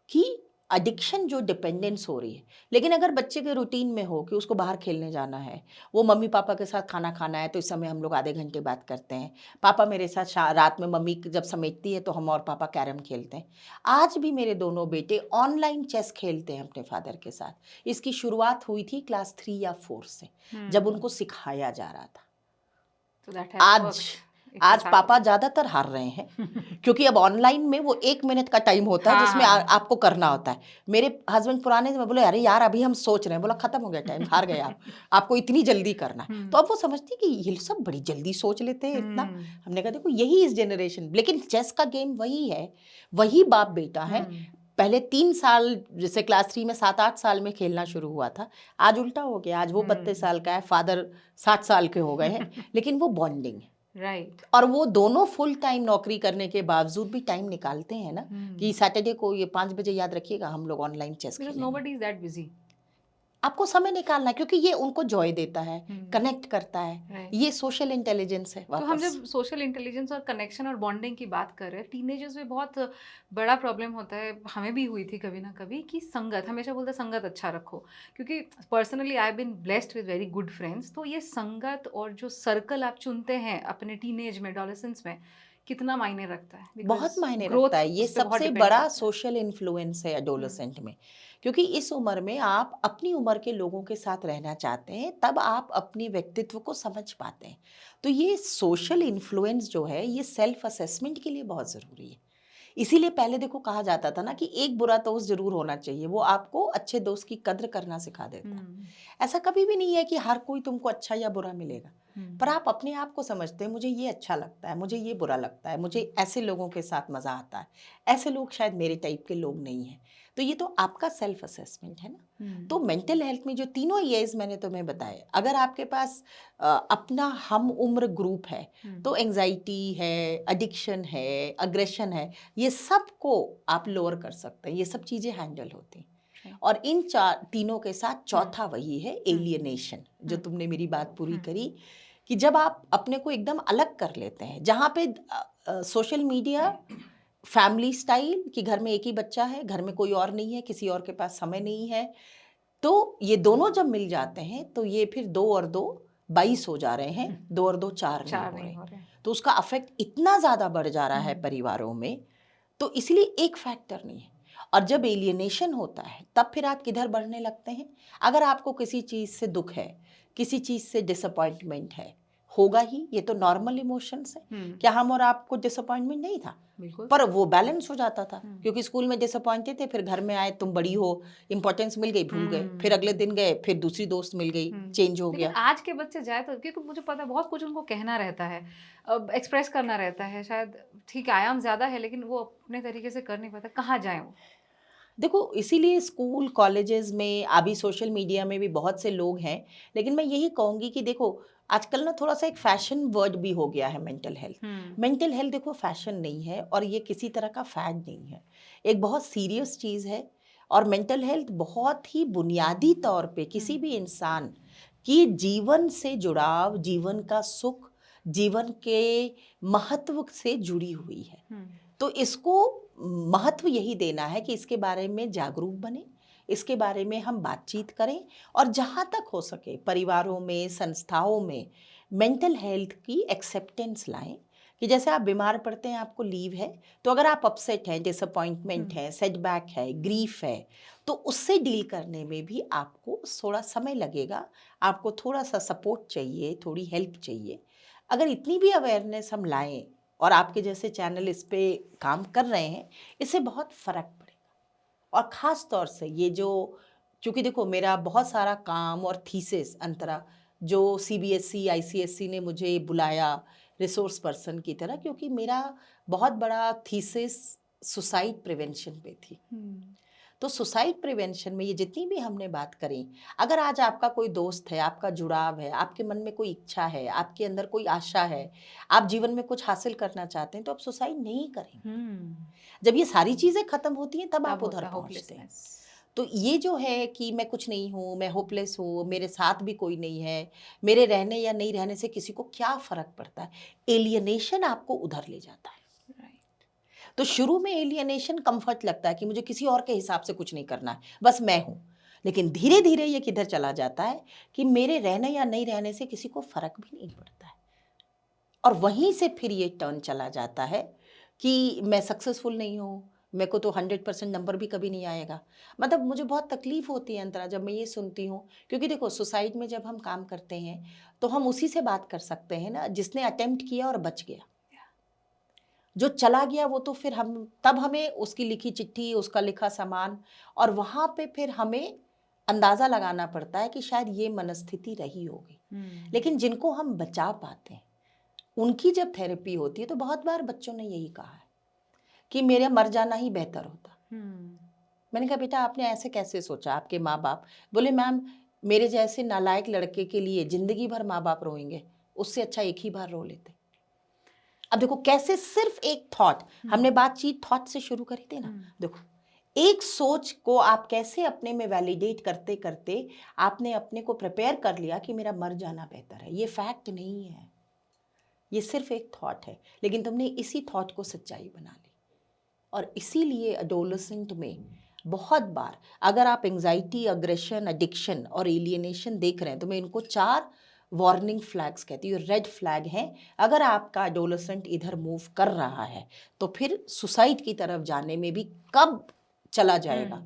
कि एडिक्शन जो डिपेंडेंस हो रही है, लेकिन अगर बच्चे के रूटीन में हो कि उसको बाहर खेलने जाना है, वो मम्मी पापा के साथ खाना खाना है, तो इस समय हम लोग आधे घंटे बात करते हैं, पापा मेरे साथ रात में मम्मी जब समेटती है तो हम और पापा कैरम खेलते हैं। आज भी मेरे दोनों बेटे ऑनलाइन चेस खेलते हैं अपने फादर के साथ। इसकी शुरुआत हुई थी क्लास 3 या 4 से, जब उनको सिखाया जा रहा था। आज पापा ज़्यादातर हार रहे हैं क्योंकि अब ऑनलाइन में वो 1 मिनट का टाइम होता है जिसमें आपको करना होता है। मेरे हस्बैंड पुराने में बोले, अरे यार अभी हम सोच रहे हैं, बोला खत्म हो गया टाइम, हार गए आप, आपको इतनी जल्दी करना है। तो अब वो समझती कि ये सब बड़ी जल्दी सोच लेते हैं इतना। हमने कहा देखो यही इस जनरेशन, लेकिन चेस का गेम वही है, वही बाप बेटा है। पहले 3 साल, जैसे क्लास 3 में 7-8 साल में खेलना शुरू हुआ था, आज उल्टा हो गया, आज वो 32 साल का है, फादर 60 साल के हो गए हैं, लेकिन वो बॉन्डिंग है। राइट। और वो दोनों फुल टाइम नौकरी करने के बावजूद भी टाइम निकालते हैं ना कि सैटरडे को ये 5 बजे याद रखिएगा हम लोग ऑनलाइन चेस खेलेंगे। Nobody is that busy. आपको समय निकालना है क्योंकि ये उनको जॉय देता है, कनेक्ट करता है, ये सोशल इंटेलिजेंस है। तो हम जब सोशल इंटेलिजेंस और कनेक्शन और बॉन्डिंग की बात कर रहे हैं, टीनेजर्स में बहुत बड़ा प्रॉब्लम होता है, हमें भी हुई थी कभी ना कभी, कि संगत, हमेशा बोलते हैं संगत अच्छा रखो, क्योंकि personally I been blessed with very good friends. तो ये संगत और जो सर्कल आप चुनते हैं अपने टीनेज में, एडोलेसेंस में, कितना मायने रखता है? बहुत मायने रखता है। ये सबसे बड़ा सोशल इन्फ्लुएंस है एडोलेसेंट में, क्योंकि इस उम्र में आप अपनी उम्र के लोगों के साथ रहना चाहते हैं, तब आप अपनी व्यक्तित्व को समझ पाते हैं। तो ये सोशल इन्फ्लुएंस जो है, ये सेल्फ असेसमेंट के लिए बहुत ज़रूरी है। इसीलिए पहले देखो कहा जाता था ना कि एक बुरा दोस्त जरूर होना चाहिए, वो आपको अच्छे दोस्त की कद्र करना सिखा देता है। ऐसा कभी भी नहीं है कि हर कोई तुमको अच्छा या बुरा मिलेगा, पर आप अपने आप को समझते हैं, मुझे ये अच्छा लगता है, मुझे ये बुरा लगता है, मुझे ऐसे लोगों के साथ मज़ा आता है, ऐसे लोग शायद मेरे टाइप के लोग नहीं हैं। तो ये तो आपका सेल्फ असेसमेंट है ना। तो मेंटल हेल्थ में जो तीनों ईयर्स मैंने तुम्हें बताए, अगर आपके पास अपना हम उम्र ग्रुप है, तो एंजाइटी है, एडिक्शन है, अग्रेशन है, ये सब को आप लोअर कर सकते हैं, ये सब चीज़ें हैंडल होती हैं। और इन तीनों के साथ चौथा वही है एलियनेशन, जो तुमने मेरी बात पूरी करी, कि जब आप अपने को एकदम अलग कर लेते हैं, जहाँ पे सोशल मीडिया, फैमिली स्टाइल कि घर में एक ही बच्चा है, घर में कोई और नहीं है, किसी और के पास समय नहीं है, तो ये दोनों जब मिल जाते हैं तो ये फिर 2 और 2 22 हो जा रहे हैं, 2 और 2 4 नहीं हो रहे। तो उसका अफेक्ट इतना ज़्यादा बढ़ जा रहा है परिवारों में। तो इसलिए एक फैक्टर नहीं है। और जब एलियनेशन होता है तब फिर आप किधर बढ़ने लगते हैं? अगर आपको किसी चीज़ से दुख है, किसी चीज़ से डिसअपॉइंटमेंट है, होगा ही, ये तो नॉर्मल इमोशंस है। क्या हम और आपको डिसअपॉइंटमेंट नहीं था? बिल्कुल। पर वो बैलेंस हो जाता था, क्योंकि स्कूल में डिसअपॉइंटेड थे, फिर घर में आए, तुम बड़ी हो, इंपॉर्टेंस मिल गई, भूल गए, फिर अगले दिन गए, फिर दूसरी दोस्त मिल गई, चेंज हो लेकिन गया। आज के बच्चे जाए तो, क्योंकि मुझे पता है बहुत कुछ उनको कहना रहता है, अब एक्सप्रेस करना रहता है, शायद ठीक है आयाम ज़्यादा है लेकिन वो अपने तरीके से कर नहीं पाता, कहाँ जाएँ वो? देखो, इसीलिए स्कूल कॉलेजेस में, अभी सोशल मीडिया में भी बहुत से लोग हैं, लेकिन मैं यही कहूँगी कि देखो, आजकल ना थोड़ा सा एक फैशन वर्ड भी हो गया है मेंटल हेल्थ। मेंटल हेल्थ देखो फैशन नहीं है, और ये किसी तरह का फैड नहीं है, एक बहुत सीरियस चीज़ है। और मेंटल हेल्थ बहुत ही बुनियादी तौर पे किसी भी इंसान की जीवन से जुड़ाव, जीवन का सुख, जीवन के महत्व से जुड़ी हुई है। तो इसको महत्व यही देना है कि इसके बारे में जागरूक बने, इसके बारे में हम बातचीत करें, और जहाँ तक हो सके परिवारों में, संस्थाओं में मेंटल हेल्थ की एक्सेप्टेंस लाएं। कि जैसे आप बीमार पड़ते हैं, आपको लीव है, तो अगर आप अपसेट हैं, डिसअपॉइंटमेंट है, सेटबैक है, ग्रीफ है, तो उससे डील करने में भी आपको थोड़ा समय लगेगा, आपको थोड़ा सा सपोर्ट चाहिए, थोड़ी हेल्प चाहिए। अगर इतनी भी अवेयरनेस हम लाएं, और आपके जैसे चैनल इस पे काम कर रहे हैं, इससे बहुत फ़र्क पड़ेगा। और ख़ास तौर से ये जो, क्योंकि देखो मेरा बहुत सारा काम और थीसिस अंतरा जो सीबीएसई आईसीएसई ने मुझे बुलाया रिसोर्स पर्सन की तरह, क्योंकि मेरा बहुत बड़ा थीसिस सुसाइड प्रिवेंशन पे थी। तो सुसाइड प्रिवेंशन में ये जितनी भी हमने बात करी, अगर आज आपका कोई दोस्त है, आपका जुड़ाव है, आपके मन में कोई इच्छा है, आपके अंदर कोई आशा है, आप जीवन में कुछ हासिल करना चाहते हैं, तो आप सुसाइड नहीं करेंगे। जब ये सारी चीज़ें खत्म होती हैं, तब आप उधर पहुंचते हैं। तो ये जो है कि मैं कुछ नहीं हूँ, मैं होपलेस हूँ, मेरे साथ भी कोई नहीं है, मेरे रहने या नहीं रहने से किसी को क्या फ़र्क पड़ता है, एलियनेशन आपको उधर ले जाता है। तो शुरू में एलियनेशन कंफर्ट लगता है कि मुझे किसी और के हिसाब से कुछ नहीं करना है, बस मैं हूँ। लेकिन धीरे धीरे ये किधर चला जाता है कि मेरे रहने या नहीं रहने से किसी को फ़र्क भी नहीं पड़ता है। और वहीं से फिर ये टर्न चला जाता है कि मैं सक्सेसफुल नहीं हूँ, मेरे को तो 100% नंबर भी कभी नहीं आएगा। मतलब मुझे बहुत तकलीफ़ होती है अंतरा जब मैं ये सुनती हूँ, क्योंकि देखो सोसाइट में जब हम काम करते हैं तो हम उसी से बात कर सकते हैं ना जिसने अटेम्प्ट किया और बच गया। जो चला गया वो तो फिर तब हमें उसकी लिखी चिट्ठी, उसका लिखा सामान, और वहाँ पे फिर हमें अंदाज़ा लगाना पड़ता है कि शायद ये मनस्थिति रही होगी। लेकिन जिनको हम बचा पाते हैं, उनकी जब थेरेपी होती है, तो बहुत बार बच्चों ने यही कहा है कि मेरा मर जाना ही बेहतर होता। मैंने कहा बेटा आपने ऐसे कैसे सोचा? आपके माँ बाप बोले मैम मेरे जैसे नालायक लड़के के लिए ज़िंदगी भर माँ बाप रोएंगे, उससे अच्छा एक ही बार रो लेते। अब देखो कैसे सिर्फ एक थॉट, हमने बातचीत थॉट से शुरू करी थी ना। देखो एक सोच को आप कैसे अपने में वैलिडेट करते करते आपने अपने को प्रिपेयर कर लिया कि मेरा मर जाना बेहतर है। ये फैक्ट नहीं है, ये सिर्फ एक थॉट है, लेकिन तुमने इसी थॉट को सच्चाई बना ली। और इसीलिए एडोलेसेंट में बहुत बार अगर आप एंजाइटी, अग्रेशन, एडिक्शन और एलियनेशन देख रहे हैं, तो मैं इनको 4 वार्निंग फ्लैग्स कहती हूँ, रेड फ्लैग हैं। अगर आपका एडोलेसेंट इधर मूव कर रहा है तो फिर सुसाइड की तरफ जाने में भी कब चला जाएगा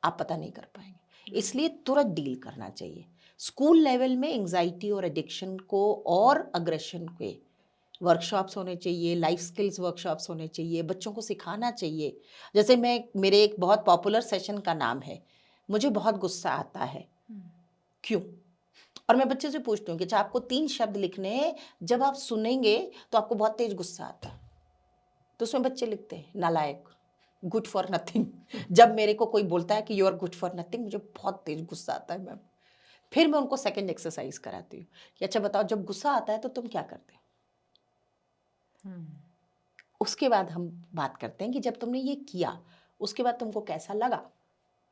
आप पता नहीं कर पाएंगे। इसलिए तुरंत डील करना चाहिए। स्कूल लेवल में एंजाइटी और एडिक्शन को और अग्रेशन के वर्कशॉप्स होने चाहिए, लाइफ स्किल्स वर्कशॉप्स होने चाहिए, बच्चों को सिखाना चाहिए। जैसे मेरे एक बहुत पॉपुलर सेशन का नाम है मुझे बहुत गुस्सा आता है, क्यों? और मैं बच्चे से पूछती हूँ कि अच्छा आपको 3 शब्द लिखने हैं, जब आप सुनेंगे तो आपको बहुत तेज गुस्सा आता है। तो उसमें बच्चे लिखते हैं नालायक, गुड फॉर नथिंग। जब मेरे को कोई बोलता है कि you are good for nothing, मुझे बहुत तेज गुस्सा आता है मैम। फिर मैं उनको सेकंड एक्सरसाइज कराती हूँ कि अच्छा बताओ जब गुस्सा आता है तो तुम क्या करते हो? उसके बाद हम बात करते हैं कि जब तुमने ये किया उसके बाद तुमको कैसा लगा?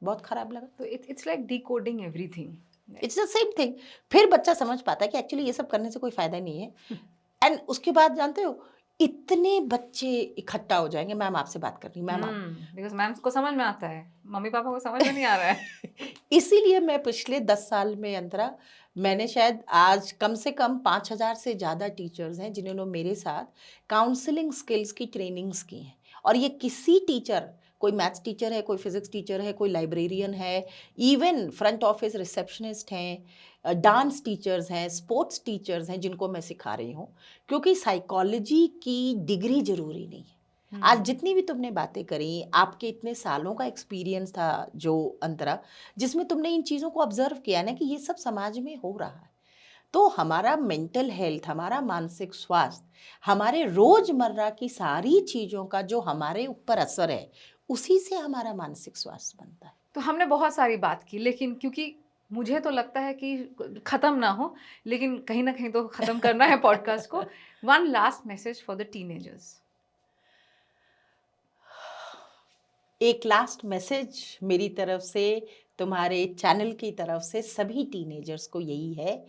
बहुत खराब लगा। तो it's like decoding everything. It's the same thing. फिर बच्चा समझ पाता है कि एक्चुअली ये सब करने से कोई फायदा नहीं है। एंड उसके बाद जानते हो इतने बच्चे इकट्ठा हो जाएंगे, मैम आपसे बात कर रही, मैम आप बिकॉज़ मैम को समझ में आता है, मम्मी-पापा को समझ में नहीं आ रहा है। इसीलिए मैं पिछले 10 साल में अंतरा मैंने शायद आज कम से कम 5000 से ज़्यादा टीचर्स हैं जिन्होंने मेरे साथ काउंसलिंग स्किल्स की ट्रेनिंग्स की हैं। और ये किसी टीचर कोई मैथ्स टीचर है, कोई फिजिक्स टीचर है, कोई लाइब्रेरियन है, इवन फ्रंट ऑफिस रिसेप्शनिस्ट हैं, डांस टीचर्स हैं, स्पोर्ट्स टीचर्स हैं जिनको मैं सिखा रही हूँ, क्योंकि साइकोलॉजी की डिग्री जरूरी नहीं है। आज जितनी भी तुमने बातें करी, आपके इतने सालों का एक्सपीरियंस था जो अंतरा, जिसमें तुमने इन चीज़ों को ऑब्जर्व किया ना कि ये सब समाज में हो रहा है, तो हमारा मेंटल हेल्थ, हमारा मानसिक स्वास्थ्य, हमारे रोजमर्रा की सारी चीज़ों का जो हमारे ऊपर असर है, उसी से हमारा मानसिक स्वास्थ्य बनता है। तो हमने बहुत सारी बात की, लेकिन क्योंकि मुझे तो लगता है कि खत्म ना हो, लेकिन कहीं ना कहीं तो खत्म करना है पॉडकास्ट को। One last message for the teenagers. एक लास्ट मैसेज मेरी तरफ से, तुम्हारे चैनल की तरफ से सभी टीनेजर्स को यही है,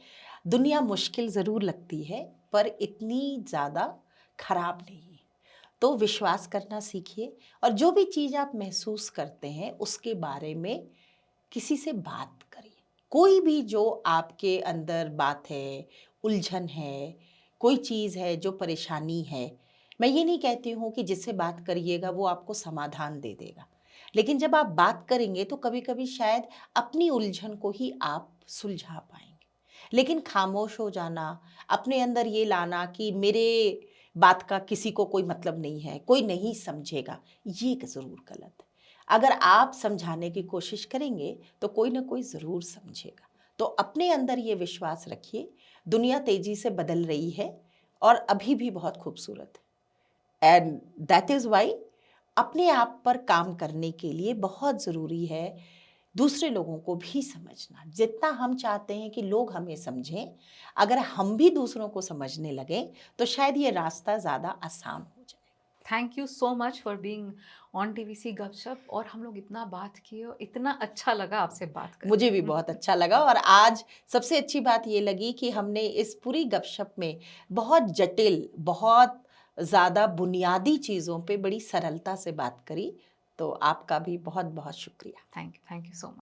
दुनिया मुश्किल ज़रूर लगती है पर इतनी ज़्यादा खराब नहीं है। तो विश्वास करना सीखिए, और जो भी चीज़ आप महसूस करते हैं उसके बारे में किसी से बात करिए। कोई भी जो आपके अंदर बात है, उलझन है, कोई चीज़ है जो परेशानी है, मैं ये नहीं कहती हूँ कि जिससे बात करिएगा वो आपको समाधान दे देगा, लेकिन जब आप बात करेंगे तो कभी कभी शायद अपनी उलझन को ही आप सुलझा पाएंगे। लेकिन खामोश हो जाना, अपने अंदर ये लाना कि मेरे बात का किसी को कोई मतलब नहीं है, कोई नहीं समझेगा, ये ज़रूर गलत है। अगर आप समझाने की कोशिश करेंगे तो कोई ना कोई ज़रूर समझेगा। तो अपने अंदर ये विश्वास रखिए, दुनिया तेज़ी से बदल रही है और अभी भी बहुत खूबसूरत है, एंड दैट इज़ वाई अपने आप पर काम करने के लिए बहुत ज़रूरी है दूसरे लोगों को भी समझना। जितना हम चाहते हैं कि लोग हमें समझें, अगर हम भी दूसरों को समझने लगें तो शायद ये रास्ता ज़्यादा आसान हो जाए। Thank you so much for being on TVC गपशप। और हम लोग इतना बात किए और इतना अच्छा लगा आपसे बात करके। मुझे भी बहुत अच्छा लगा, और आज सबसे अच्छी बात ये लगी कि हमने इस पूरी गपशप में बहुत जटिल, बहुत ज़्यादा बुनियादी चीज़ों पे बड़ी सरलता से बात करी। तो आपका भी बहुत बहुत शुक्रिया। Thank you so much.